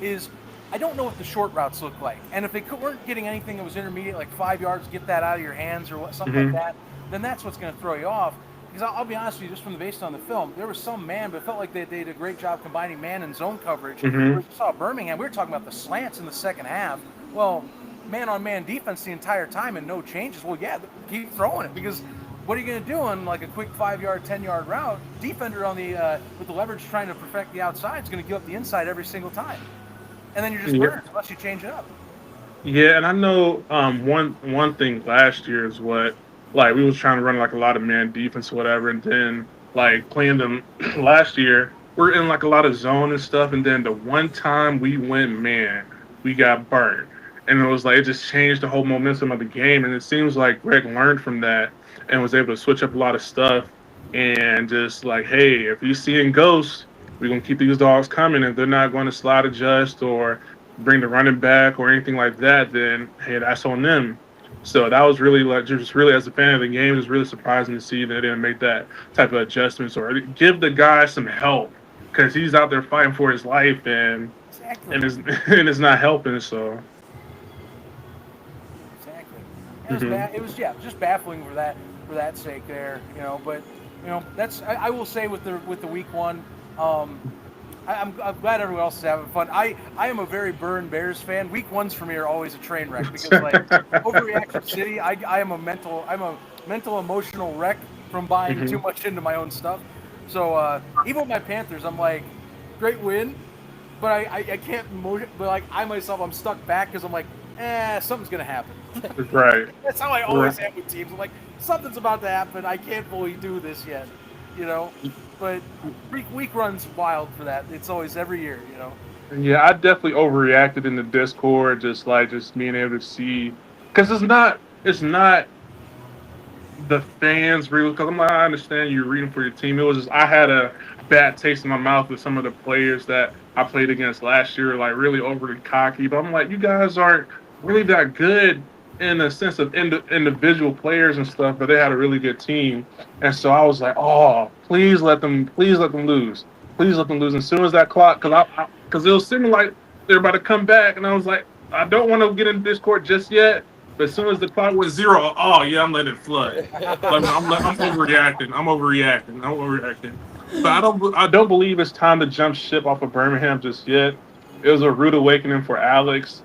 is I don't know what the short routes look like. And if they weren't getting anything that was intermediate, like 5 yards, get that out of your hands or something Mm-hmm. like that, then that's what's going to throw you off. Because I'll be honest with you, just from based on the film, there was some man, but it felt like they did a great job combining man and zone coverage. Mm-hmm. We saw Birmingham, we were talking about the slants in the second half. Well, man-on-man defense the entire time and no changes. Well, yeah, keep throwing it, because what are you going to do on like a quick 5-yard, 10-yard route? Defender on the with the leverage trying to perfect the outside is going to give up the inside every single time, and then you're just burned unless you change it up. Yeah, and I know one thing last year is what like we was trying to run like a lot of man defense or whatever, and then like playing them last year, we're in like a lot of zone and stuff, and then the one time we went man, we got burnt, and it was like it just changed the whole momentum of the game, and it seems like Greg learned from that and was able to switch up a lot of stuff and just like, hey, if you're seeing ghosts, we're gonna keep these dogs coming. If they're not going to slide adjust or bring the running back or anything like that, then hey, that's on them. So that was really like just really as a fan of the game, it was really surprising to see that they didn't make that type of adjustments or give the guy some help because he's out there fighting for his life Exactly. and it's not helping. So Exactly. It was just baffling for that sake there, But that's I will say with the week one, I'm glad everyone else is having fun. I am a very Burn Bears fan. Week ones for me are always a train wreck because like Overreaction City, I'm a mental emotional wreck from buying too much into my own stuff. So even with my Panthers, I'm like, great win, but I can't motion. But like I myself, I'm stuck back because I'm like, something's gonna happen. right. That's how I always am with teams. I'm like, something's about to happen. I can't fully do this yet, But week runs wild for that. It's always every year, Yeah, I definitely overreacted in the Discord, just being able to see, because it's not the fans really. Because I'm like, I understand you're rooting for your team. It was just I had a bad taste in my mouth with some of the players that I played against last year, like really overly cocky. But I'm like, you guys aren't really that good in the sense of individual players and stuff, but they had a really good team. And so I was like, oh, please let them lose. Please let them lose. As soon as that clock, because it was seeming like they're about to come back, and I was like, I don't want to get in Discord just yet. But as soon as the clock went 0, oh yeah, I'm letting it flood. I'm overreacting. I'm overreacting. But I don't believe it's time to jump ship off of Birmingham just yet. It was a rude awakening for Alex,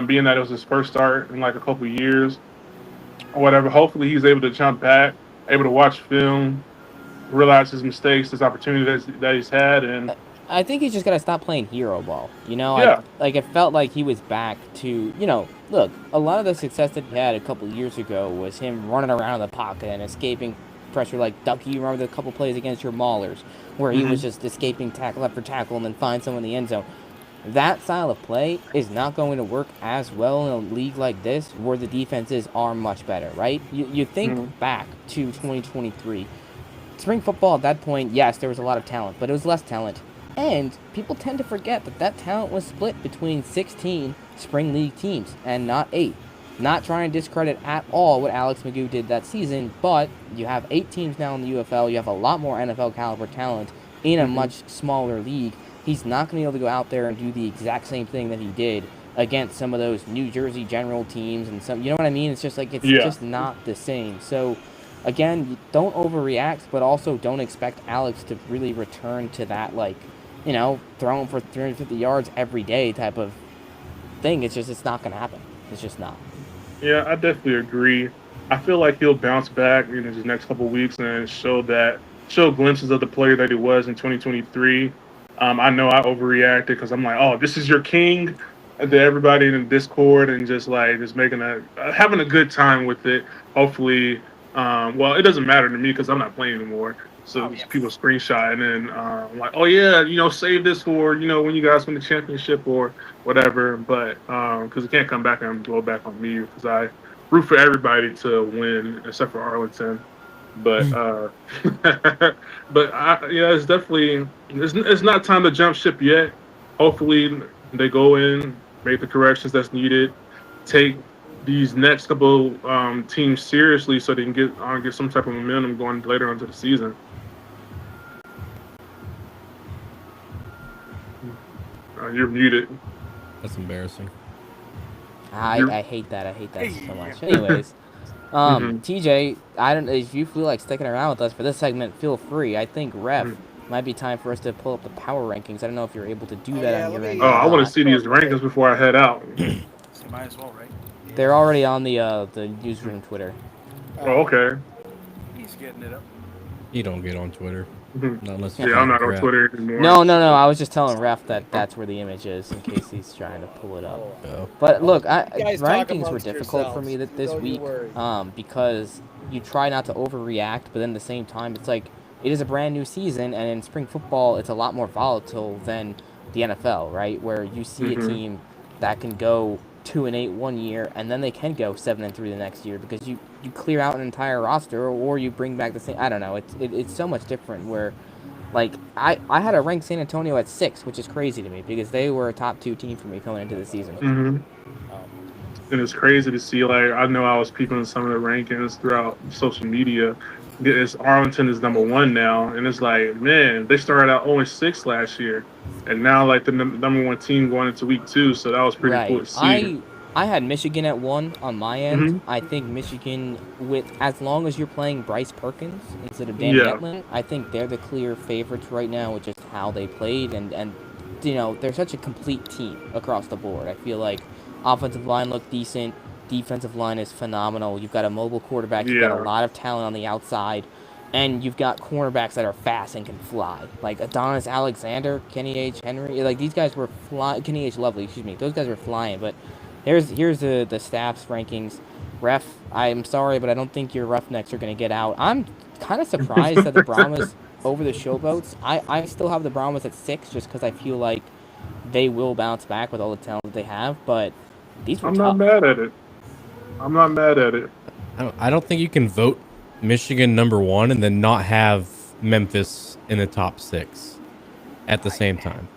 being that it was his first start in like a couple of years or whatever. Hopefully he's able to jump back, able to watch film, realize his mistakes, his opportunity that he's had, and I think he's just got to stop playing hero ball. Yeah. It felt like he was back to, look, a lot of the success that he had a couple years ago was him running around the pocket and escaping pressure like Ducky. You remember the couple plays against your Maulers where he was just escaping tackle after tackle and then find someone in the end zone. That style of play is not going to work as well in a league like this where the defenses are much better, right? You think back to 2023. Spring football at that point, yes, there was a lot of talent, but it was less talent. And people tend to forget that talent was split between 16 spring league teams and not 8. Not trying to discredit at all what Alex Magoo did that season, but you have 8 teams now in the UFL. You have a lot more NFL caliber talent in a much smaller league. He's not going to be able to go out there and do the exact same thing that he did against some of those New Jersey General teams and some, you know what I mean? It's just like, it's just not the same. So, again, don't overreact, but also don't expect Alex to really return to that, throwing for 350 yards every day type of thing. It's not going to happen. It's just not. Yeah, I definitely agree. I feel like he'll bounce back in his next couple of weeks and show that show glimpses of the player that he was in 2023. I know I overreacted because I'm like, oh, this is your king, to everybody in the Discord, and just making having a good time with it. Hopefully, well, it doesn't matter to me because I'm not playing anymore. So people screenshot and then like, oh yeah, save this for when you guys win the championship or whatever. But because it can't come back and blow back on me because I root for everybody to win except for Arlington. But yeah, it's definitely it's not time to jump ship yet. Hopefully, they go in, make the corrections that's needed, take these next couple teams seriously, so they can get some type of momentum going later into the season. You're muted. That's embarrassing. I hate that. I hate that so much. Anyways, TJ, I don't know if you feel like sticking around with us for this segment. Feel free. I think Ref might be time for us to pull up the power rankings. I don't know if you're able to do that on your end. Oh, I want to see these rankings before I head out. You might as well, right? They're already on the newsroom Twitter. Oh, okay. He's getting it up. You don't get on Twitter. Not unless Yeah, I'm not on Twitter anymore. No. I was just telling Ref that that's where the image is in case he's trying to pull it up. Oh. But look, guys rankings were difficult for me this week because you try not to overreact, but then at the same time, it's like it is a brand new season, and in spring football, it's a lot more volatile than the NFL, right? Where you see a team that can go 2-8 one year, and then they can go 7-3 the next year because you clear out an entire roster or you bring back the same. I don't know. It's so much different. Where, like, I had to rank San Antonio at 6, which is crazy to me because they were a top 2 team for me coming into the season. And it's crazy to see. Like, I know I was peeping some of the rankings throughout social media. Arlington is number 1 now, and it's like, man, they started out 0-6 last year, and now like the number 1 team going into week 2. So that was pretty cool to see. I had Michigan at 1 on my end. I think Michigan, with as long as you're playing Bryce Perkins instead of Danny Etlin, I think they're the clear favorites right now with just how they played, and they're such a complete team across the board. I feel like offensive line looked decent. Defensive line is phenomenal. You've got a mobile quarterback. You've got a lot of talent on the outside. And you've got cornerbacks that are fast and can fly. Like Adonis Alexander, Kenny H. Henry. Like, these guys were flying. Kenny H. Lovely, excuse me. Those guys were flying. But here's the staff's rankings. Ref, I'm sorry, but I don't think your Roughnecks are going to get out. I'm kind of surprised that the Brahmas over the Showboats. I still have the Brahmas at 6 just because I feel like they will bounce back with all the talent that they have. But these were tough. Not mad at it. I'm not mad at it. I don't think you can vote Michigan number 1 and then not have Memphis in the top 6 at the same time.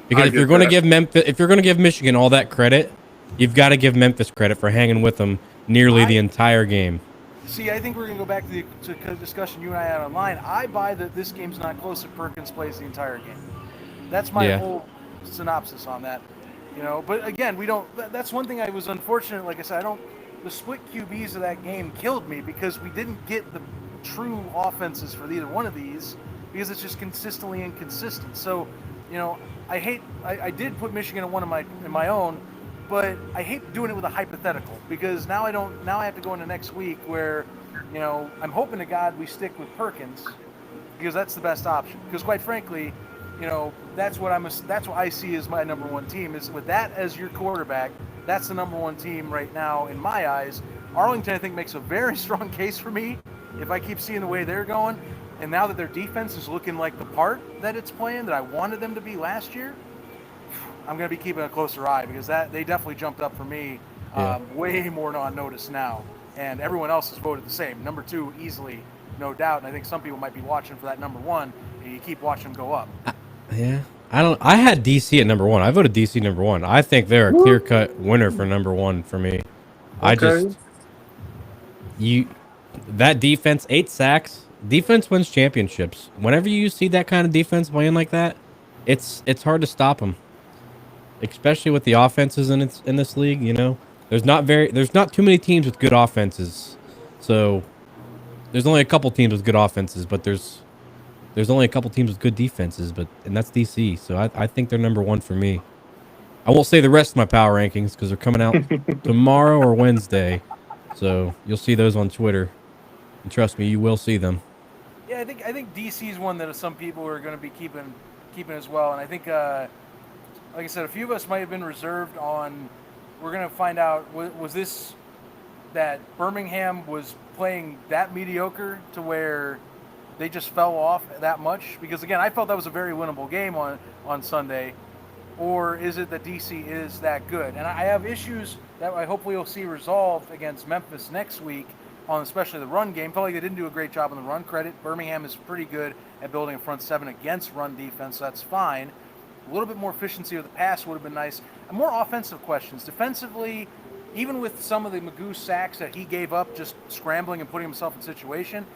Because if you're going to give Michigan all that credit, you've got to give Memphis credit for hanging with them nearly the entire game. See, I think we're going to go back to the discussion you and I had online. I buy that this game's not close if Perkins plays the entire game. That's my whole synopsis on that. But again, we don't. That's one thing I was unfortunate. Like I said, the split QBs of that game killed me because we didn't get the true offenses for either one of these because it's just consistently inconsistent. So, I did put Michigan at 1 in my own, but I hate doing it with a hypothetical because now I have to go into next week where, I'm hoping to God we stick with Perkins because that's the best option. Because quite frankly, that's what I see as my number 1 team is with that as your quarterback. That's the number 1 team right now in my eyes. Arlington, I think, makes a very strong case for me if I keep seeing the way they're going. And now that their defense is looking like the part that it's playing that I wanted them to be last year, I'm going to be keeping a closer eye because they definitely jumped up for me way more on notice now. And everyone else has voted the same. Number 2, easily, no doubt. And I think some people might be watching for that number 1, and you keep watching them go up. I had DC at number 1. I voted DC number 1. I think they're a clear-cut winner for number 1 for me. Okay. That defense, 8 sacks. Defense wins championships. Whenever you see that kind of defense playing like that, it's hard to stop them. Especially with the offenses in this league, There's not too many teams with good offenses. So there's only a couple teams with good offenses, but there's only a couple teams with good defenses, and that's DC. So I think they're number 1 for me. I won't say the rest of my power rankings because they're coming out tomorrow or Wednesday. So you'll see those on Twitter. And trust me, you will see them. Yeah, I think DC is one that some people are going to be keeping as well, and I think, like I said, a few of us might have been reserved on. We're going to find out was this that Birmingham was playing that mediocre to where they just fell off that much? Because again, I felt that was a very winnable game on Sunday. Or is it that DC is that good? And I have issues that I hopefully will see resolved against Memphis next week on especially the run game. Felt like they didn't do a great job on the run. Credit Birmingham is pretty good at building a front seven against run defense, so that's fine. A little bit more efficiency of the pass would have been nice. And more offensive questions. Defensively, even with some of the Magoo sacks that he gave up just scrambling and putting himself in situation,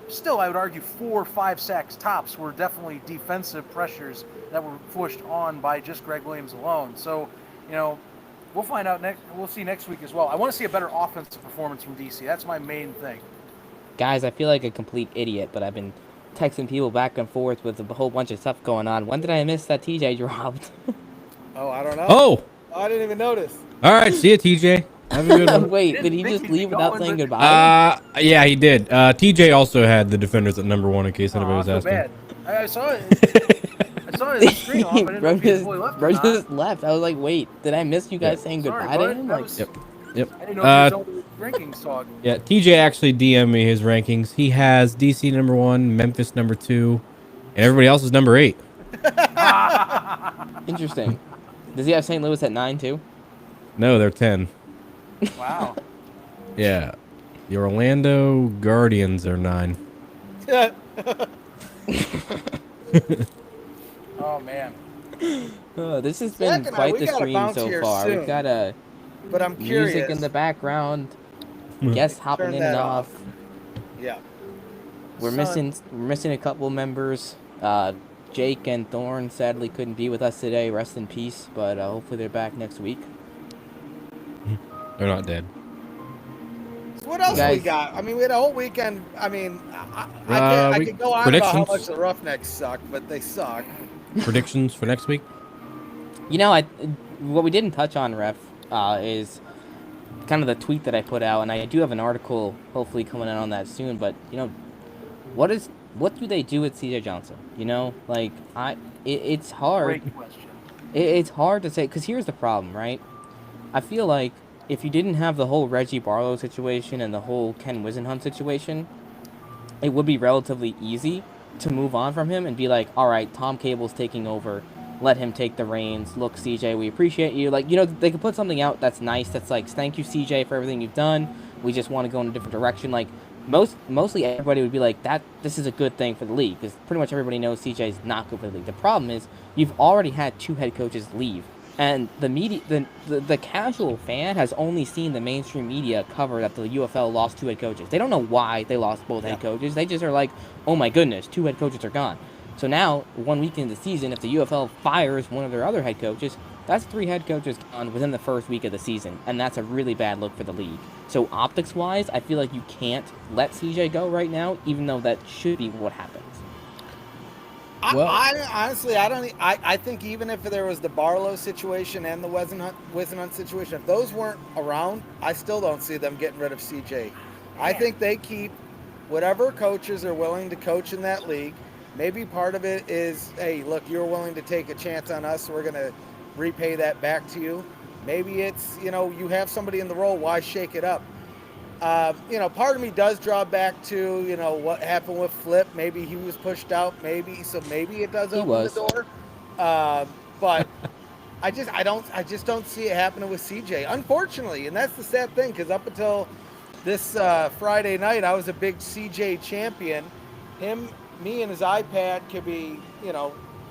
still I would argue 4 or 5 sacks tops were definitely defensive pressures that were pushed on by just Greg Williams alone. So, we'll find out we'll see next week as well. I want to see a better offensive performance from DC. That's my main thing. Guys, I feel like a complete idiot, but I've been texting people back and forth with a whole bunch of stuff going on. When did I miss that TJ dropped? Oh, I don't know. Oh, I didn't even notice. all right. See you, TJ. Have a good one. Wait, did he just leave without saying goodbye? Yeah, he did. TJ also had the defenders at number 1 in case anybody was so asking. bad. I saw it. I saw it in the screen off. I didn't know if he fully left or bro not. just left. I was like, wait, did I miss you guys saying Sorry, goodbye bud. to him? That Like, was- Yep. I didn't know if he was on the rankings talk. Yeah, TJ actually DM'd me his rankings. He has DC number 1, Memphis number 2, and everybody else is number 8. interesting. Does he have St. Louis at 9 too? No, they're 10. Wow. Yeah. The Orlando Guardians are 9. Oh man. This has been Zach and I, quite we the gotta stream bounce so here far. soon. We've got a But I'm curious. music in the background, guests hopping Turn in that and off. off. Yeah. We're missing a couple members. Jake and Thorne sadly couldn't be with us today. Rest in peace. But hopefully they're back next week. They're not dead. So what else Guys- we got? I mean, we had a whole weekend. I mean, I could go on about how predictions? much the Roughnecks suck, but they suck. Predictions for next week? What we didn't touch on, Ref, is kind of the tweet that I put out, and I do have an article hopefully coming out on that soon. But what do they do with CJ Johnson? It's hard. Great question. It's hard to say, because here's the problem, right? I feel like if you didn't have the whole Reggie Barlow situation and the whole Ken Wisenhunt situation, it would be relatively easy to move on from him and be like, all right, Tom Cable's taking over. Let him take the reins. Look, CJ, we appreciate you. They could put something out that's nice, that's like, thank you, CJ, for everything you've done. We just want to go in a different direction. Mostly everybody would be like, this is a good thing for the league, because pretty much everybody knows CJ is not good for the league. The problem is you've already had 2 head coaches leave, and the media, the casual fan has only seen the mainstream media cover that the UFL lost 2 head coaches. They don't know why they lost both head coaches. They just are like, oh my goodness, 2 head coaches are gone. So now, 1 week into the season, if the UFL fires one of their other head coaches, that's 3 head coaches gone within the first week of the season, and that's a really bad look for the league. So optics-wise, I feel like you can't let CJ go right now, even though that should be what happens. I honestly, I think even if there was the Barlow situation and the Wisenhunt situation, if those weren't around, I still don't see them getting rid of CJ. I think they keep whatever coaches are willing to coach in that league. Maybe part of it is, hey, look, you're willing to take a chance on us, so we're going to repay that back to you. Maybe it's, you have somebody in the role, why shake it up? Part of me does draw back to, what happened with Flip. Maybe he was pushed out, maybe it does open the door. But I just don't see it happening with CJ, unfortunately. And that's the sad thing, because up until this Friday night, I was a big CJ champion. Me and his iPad could be,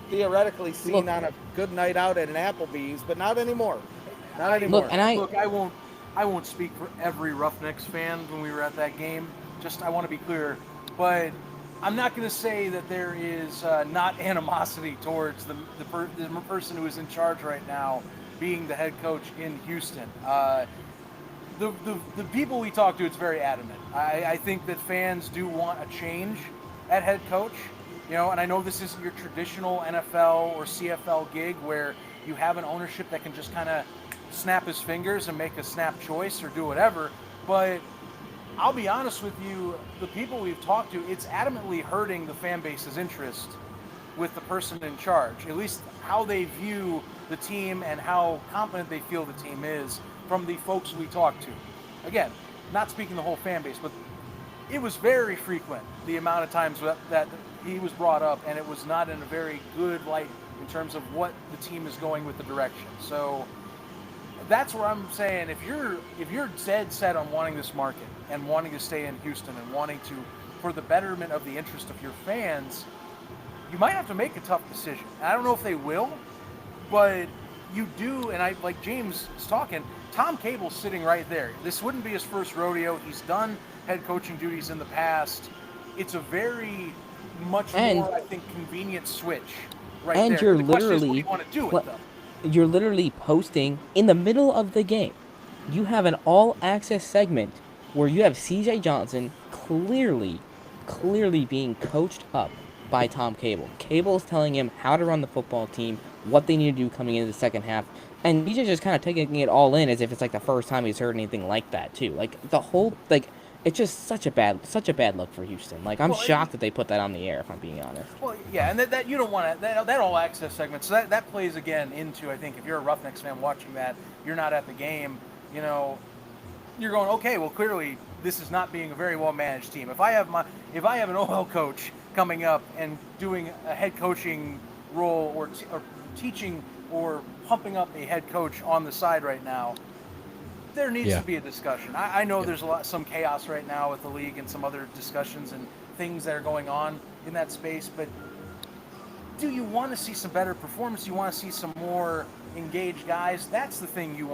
theoretically seen on a good night out at an Applebee's, but not anymore. Not anymore. Look, I won't speak for every Roughnecks fan when we were at that game. Just, I want to be clear, but I'm not going to say that there is not animosity towards the person who is in charge right now being the head coach in Houston. The people we talk to, it's very adamant. I think that fans do want a change at head coach, and I know this isn't your traditional NFL or CFL gig where you have an ownership that can just kind of snap his fingers and make a snap choice or do whatever, but I'll be honest with you, the people we've talked to, it's adamantly hurting the fan base's interest with the person in charge, at least how they view the team and how confident they feel the team is from the folks we talk to. Again, not speaking the whole fan base, but it was very frequent, the amount of times that he was brought up, and it was not in a very good light in terms of what the team is going with the direction. So that's where I'm saying, if you're dead set on wanting this market and wanting to stay in Houston and wanting to, for the betterment of the interest of your fans, you might have to make a tough decision. And I don't know if they will, but you do, and I like James is talking, Tom Cable's sitting right there. This wouldn't be his first rodeo. He's done head coaching duties in the past. It's a very much more, I think, convenient switch right there. And you're The question is, what do literally you want to do with them? you're literally posting in the middle of the game. You have an all-access segment where you have C.J. Johnson clearly being coached up by Tom Cable. Cable's telling him how to run the football team, what they need to do coming into the second half, and BJ's just kind of taking it all in as if it's like the first time he's heard anything like that too. Like the whole it's just such a bad look for Houston. Like I'm shocked that they put that on the air, if I'm being honest. Well, yeah, and that you don't want to, that all access segment. So that plays again into, I think, if you're a Roughnecks fan watching that, you're not at the game, you know, you're going, okay, well, clearly this is not being a very well managed team. If I have an OL coach coming up and doing a head coaching role or teaching or pumping up a head coach on the side right now, there needs to be a discussion. I know there's some chaos right now with the league and some other discussions and things that are going on in that space, but do you want to see some better performance? Do you want to see some more engaged guys? That's the thing you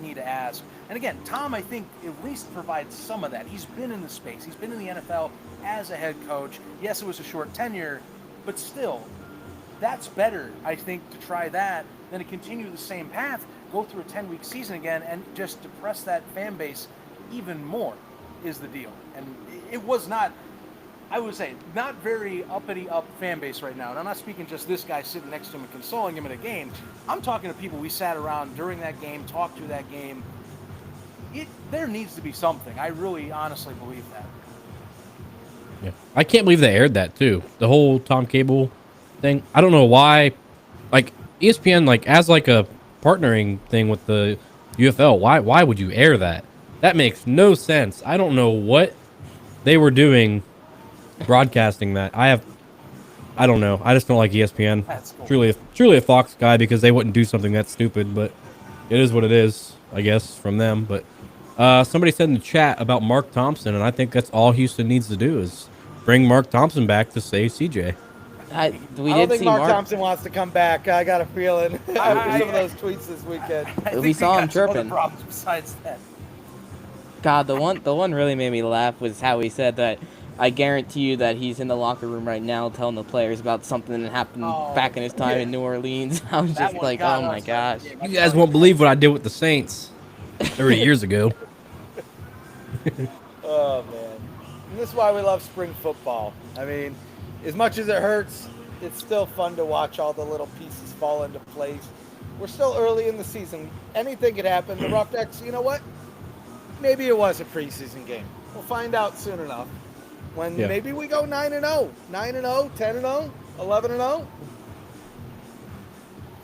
need to ask. And again, Tom, I think, at least provides some of that. He's been in the space. He's been in the NFL as a head coach. Yes, it was a short tenure, but still, that's better, I think, to try that than to continue the same path, go through a 10-week season again, and just depress that fan base even more is the deal. And it was not, I would say, not very uppity up fan base right now. And I'm not speaking just this guy sitting next to him and consoling him in a game. I'm talking to people we sat around during that game, talked to that game. There needs to be something. I really honestly believe that. Yeah, I can't believe they aired that too. The whole Tom Cable thing. I don't know why. Like ESPN, like as like a partnering thing with the UFL. Why would you air that? That makes no sense. I don't know what they were doing broadcasting that. I don't know. I just don't like ESPN. That's cool. Truly a Fox guy, because they wouldn't do something that stupid, but it is what it is, I guess, from them. But somebody said in the chat about Mark Thompson, and I think that's all Houston needs to do is bring Mark Thompson back to save CJ. I don't think Mark Thompson wants to come back. I got a feeling after some of those tweets this weekend. We saw him chirping. Problems besides that. God, the one really made me laugh was how he said that. I guarantee you that he's in the locker room right now telling the players about something that happened back in his time in New Orleans. I was just like, oh my gosh. You guys won't believe what I did with the Saints 30 years ago. Oh, man. And this is why we love spring football. I mean, as much as it hurts, it's still fun to watch all the little pieces fall into place. We're still early in the season. Anything could happen. The Roughnecks, you know what? Maybe it was a preseason game. We'll find out soon enough. When maybe we go 9-0, 9-0, 10-0, 11-0.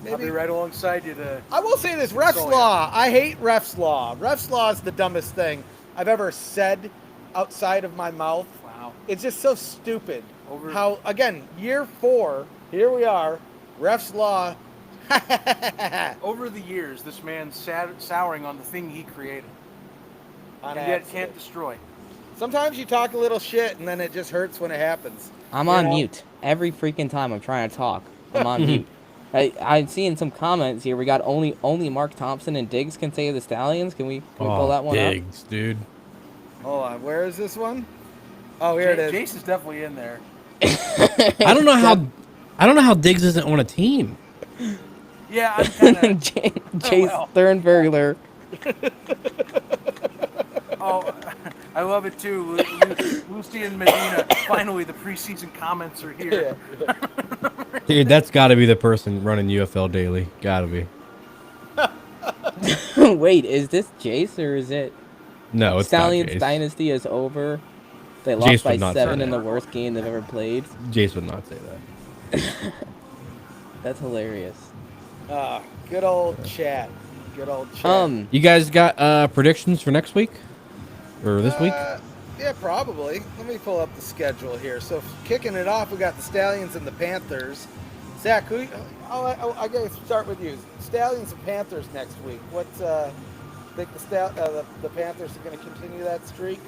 Maybe. I'll be right alongside you I will say this, refs law. I hate refs law. Refs law is the dumbest thing I've ever said outside of my mouth. Wow. It's just so stupid. How, again, year 4, here we are, refs law. Over the years, this man's souring on the thing he created. And yet can't destroy. Sometimes you talk a little shit, and then it just hurts when it happens. I'm on mute. Every freaking time I'm trying to talk, I'm on mute. I'm seeing some comments here. We got only Mark Thompson and Diggs can save the Stallions. Can we pull that one Diggs, up? Dude. Hold on. Where is this one? Oh, here it is. Jason's definitely in there. I don't know how Diggs isn't on a team. Yeah, I'm kind of... Chase Sternberger. Oh, I love it too. Lucy and Medina. Finally, the preseason comments are here. Dude, that's got to be the person running UFL Daily. Got to be. Wait, is this Jace or is it? No, it's Stallions not Jace. dynasty is over. They Jace lost by would not say 7 in that. the worst game they've ever played. Jace would not say that. That's hilarious. Good old chat. Good old chat. You guys got predictions for next week or this week? Yeah, probably. Let me pull up the schedule here. So kicking it off, we got the Stallions and the Panthers. Zach, I gotta start with you. Stallions and Panthers next week. Think the Panthers are going to continue that streak?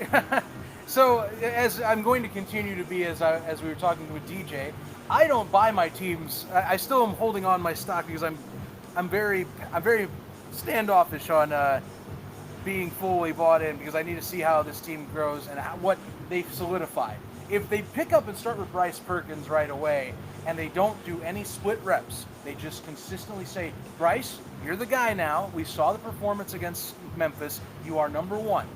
So as I'm going to continue to be as we were talking with DJ, I don't buy my teams. I still am holding on my stock because I'm very standoffish on being fully bought in because I need to see how this team grows and what they solidify. If they pick up and start with Bryce Perkins right away and they don't do any split reps, they just consistently say, Bryce, you're the guy now. We saw the performance against Memphis. You are number one.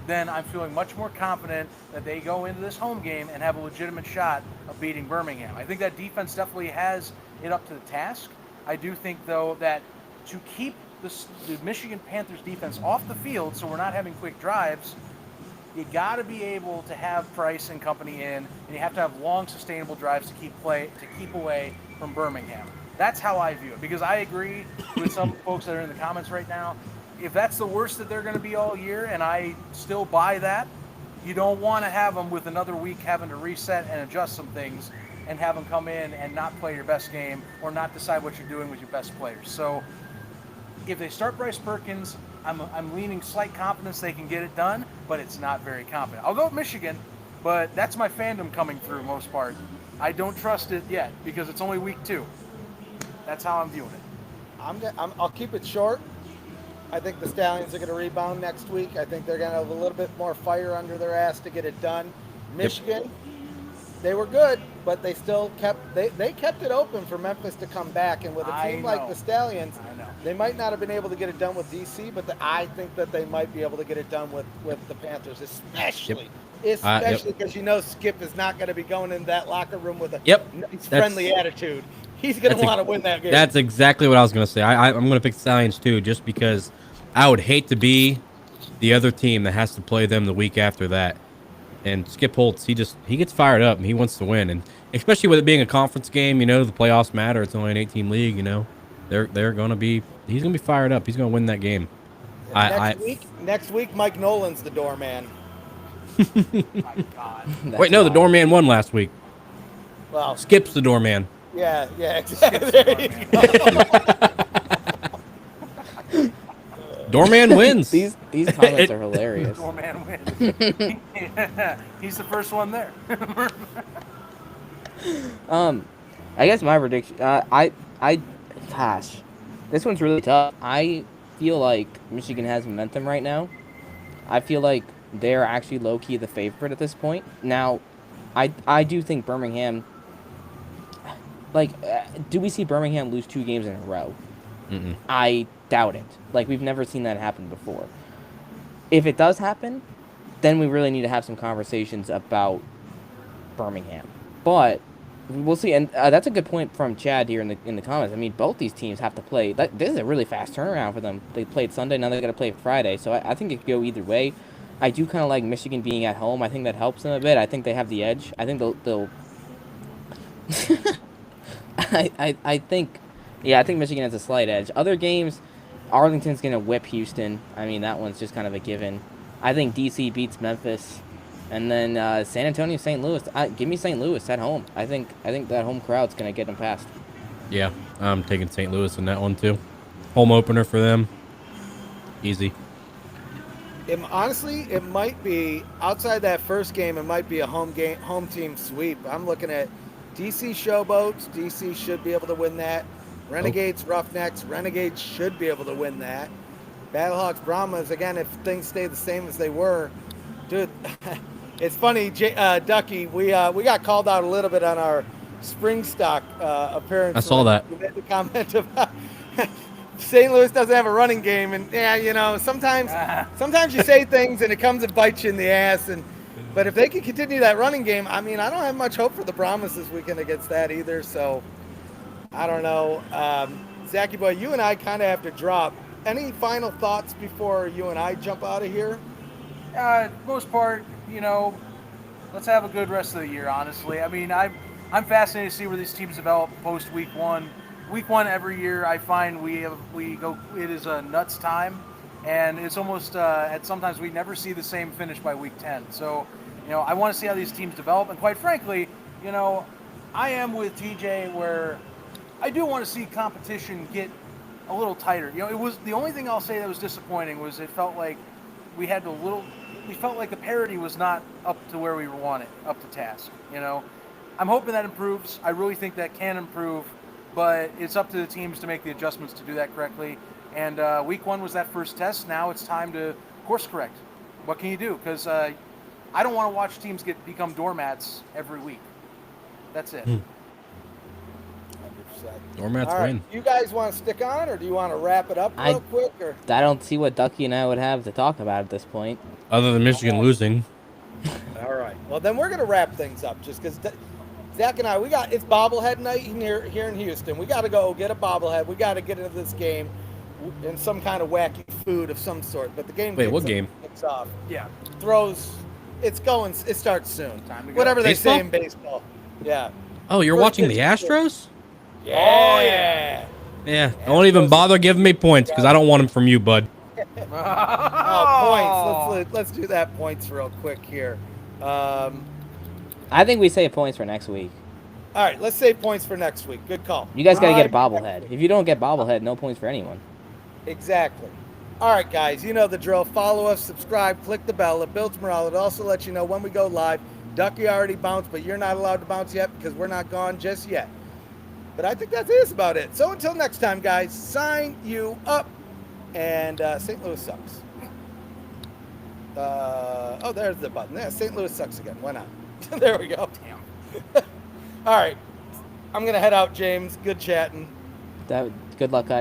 Then I'm feeling much more confident that they go into this home game and have a legitimate shot of beating Birmingham. I think that defense definitely has it up to the task. I do think, though, that to keep the Michigan Panthers defense off the field so we're not having quick drives, you got to be able to have Price and company in, and you have to have long, sustainable drives to keep away from Birmingham. That's how I view it, because I agree with some folks that are in the comments right now. If that's the worst that they're going to be all year, and I still buy that, you don't want to have them with another week having to reset and adjust some things and have them come in and not play your best game or not decide what you're doing with your best players. So if they start Bryce Perkins, I'm leaning slight confidence they can get it done, but it's not very confident. I'll go with Michigan, but that's my fandom coming through most part. I don't trust it yet because it's only week 2. That's how I'm viewing it. I'll keep it short. I think the Stallions are going to rebound next week. I think they're going to have a little bit more fire under their ass to get it done. Michigan, they were good, but they still kept it open for Memphis to come back. And with a team like the Stallions, they might not have been able to get it done with DC, but I think that they might be able to get it done with the Panthers, especially because Skip is not going to be going in that locker room with a nice, friendly attitude. He's going to want to win that game. That's exactly what I was going to say. I'm going to pick Stallions too, just because I would hate to be the other team that has to play them the week after that. And Skip Holtz, he gets fired up and he wants to win. And especially with it being a conference game, the playoffs matter. It's only an 18 league, they're going to be. He's going to be fired up. He's going to win that game. Next week, Mike Nolan's the doorman. My God. Wait, no, the doorman won last week. Well, Skip's the doorman. Yeah, exactly. There you go. Doorman wins. These comments are hilarious. Doorman wins. He's the first one there. I guess my prediction. Gosh, this one's really tough. I feel like Michigan has momentum right now. I feel like they're actually low key the favorite at this point. Now, I do think Birmingham. Do we see Birmingham lose 2 games in a row? Mm-mm. I doubt it. We've never seen that happen before. If it does happen, then we really need to have some conversations about Birmingham. But we'll see. And that's a good point from Chad here in the comments. I mean, both these teams have to play. This is a really fast turnaround for them. They played Sunday, now they got to play Friday. So I think it could go either way. I do kind of like Michigan being at home. I think that helps them a bit. I think they have the edge. I think they'll I think Michigan has a slight edge. Other games, Arlington's going to whip Houston. I mean, that one's just kind of a given. I think DC beats Memphis. And then San Antonio, St. Louis. Give me St. Louis at home. I think that home crowd's going to get them past. Yeah, I'm taking St. Louis in that one too. Home opener for them. Easy. Honestly, it might be, outside that first game, it might be a home team sweep. I'm looking at DC Showboats. DC should be able to win that. Renegades, Roughnecks. Renegades should be able to win that. Battlehawks, Brahmas, again, if things stay the same as they were. Dude, it's funny, Ducky, we got called out a little bit on our spring stock appearance. I saw that. You made the comment about St. Louis doesn't have a running game. And, sometimes you say things and it comes and bites you in the ass. But if they can continue that running game, I mean, I don't have much hope for the Brahmas this weekend against that either. So, I don't know. Zachy boy, you and I kind of have to drop. Any final thoughts before you and I jump out of here? Most part, let's have a good rest of the year. Honestly, I mean, I'm fascinated to see where these teams develop post week one. Week one every year, I find we go. It is a nuts time, and it's almost at sometimes we never see the same finish by week 10. So, I want to see how these teams develop, and quite frankly, I am with TJ where I do want to see competition get a little tighter. It was the only thing I'll say that was disappointing was it felt like we felt like the parity was not up to where we want it, up to task. I'm hoping that improves. I really think that can improve, but it's up to the teams to make the adjustments to do that correctly. And week one was that first test. Now it's time to course correct. What can you do? Because I don't want to watch teams become doormats every week. That's it. 100%. Doormats All right. win. You guys want to stick on, or do you want to wrap it up real quick? Or I don't see what Ducky and I would have to talk about at this point. Other than Michigan losing. all right. Well, then we're gonna wrap things up, just because Zach and I, it's bobblehead night here in Houston. We got to go get a bobblehead. We got to get into this game in some kind of wacky food of some sort. But the game. Wait, what game? Kicks off. Yeah. It's going. It starts soon. Time to go. Whatever they Baseball? say in baseball. Yeah. Oh, you're First watching the pitch. Astros? Yeah. Oh yeah. Yeah. Don't even bother giving me points because I don't want them from you, bud. Oh, points. Let's do that points real quick here. I think we save points for next week. All right, let's save points for next week. Good call. You guys got to get a All right. bobblehead. If you don't get bobblehead, no points for anyone. Exactly. All right, guys, you know the drill. Follow us, subscribe, click the bell. It builds morale. It also lets you know when we go live. Ducky already bounced, but you're not allowed to bounce yet because we're not gone just yet. But I think that's about it. So until next time, guys, sign you up. And St. Louis sucks. There's the button. Yeah, St. Louis sucks again. Why not? There we go. Damn. All right. I'm going to head out, James. Good chatting. Good luck, guys.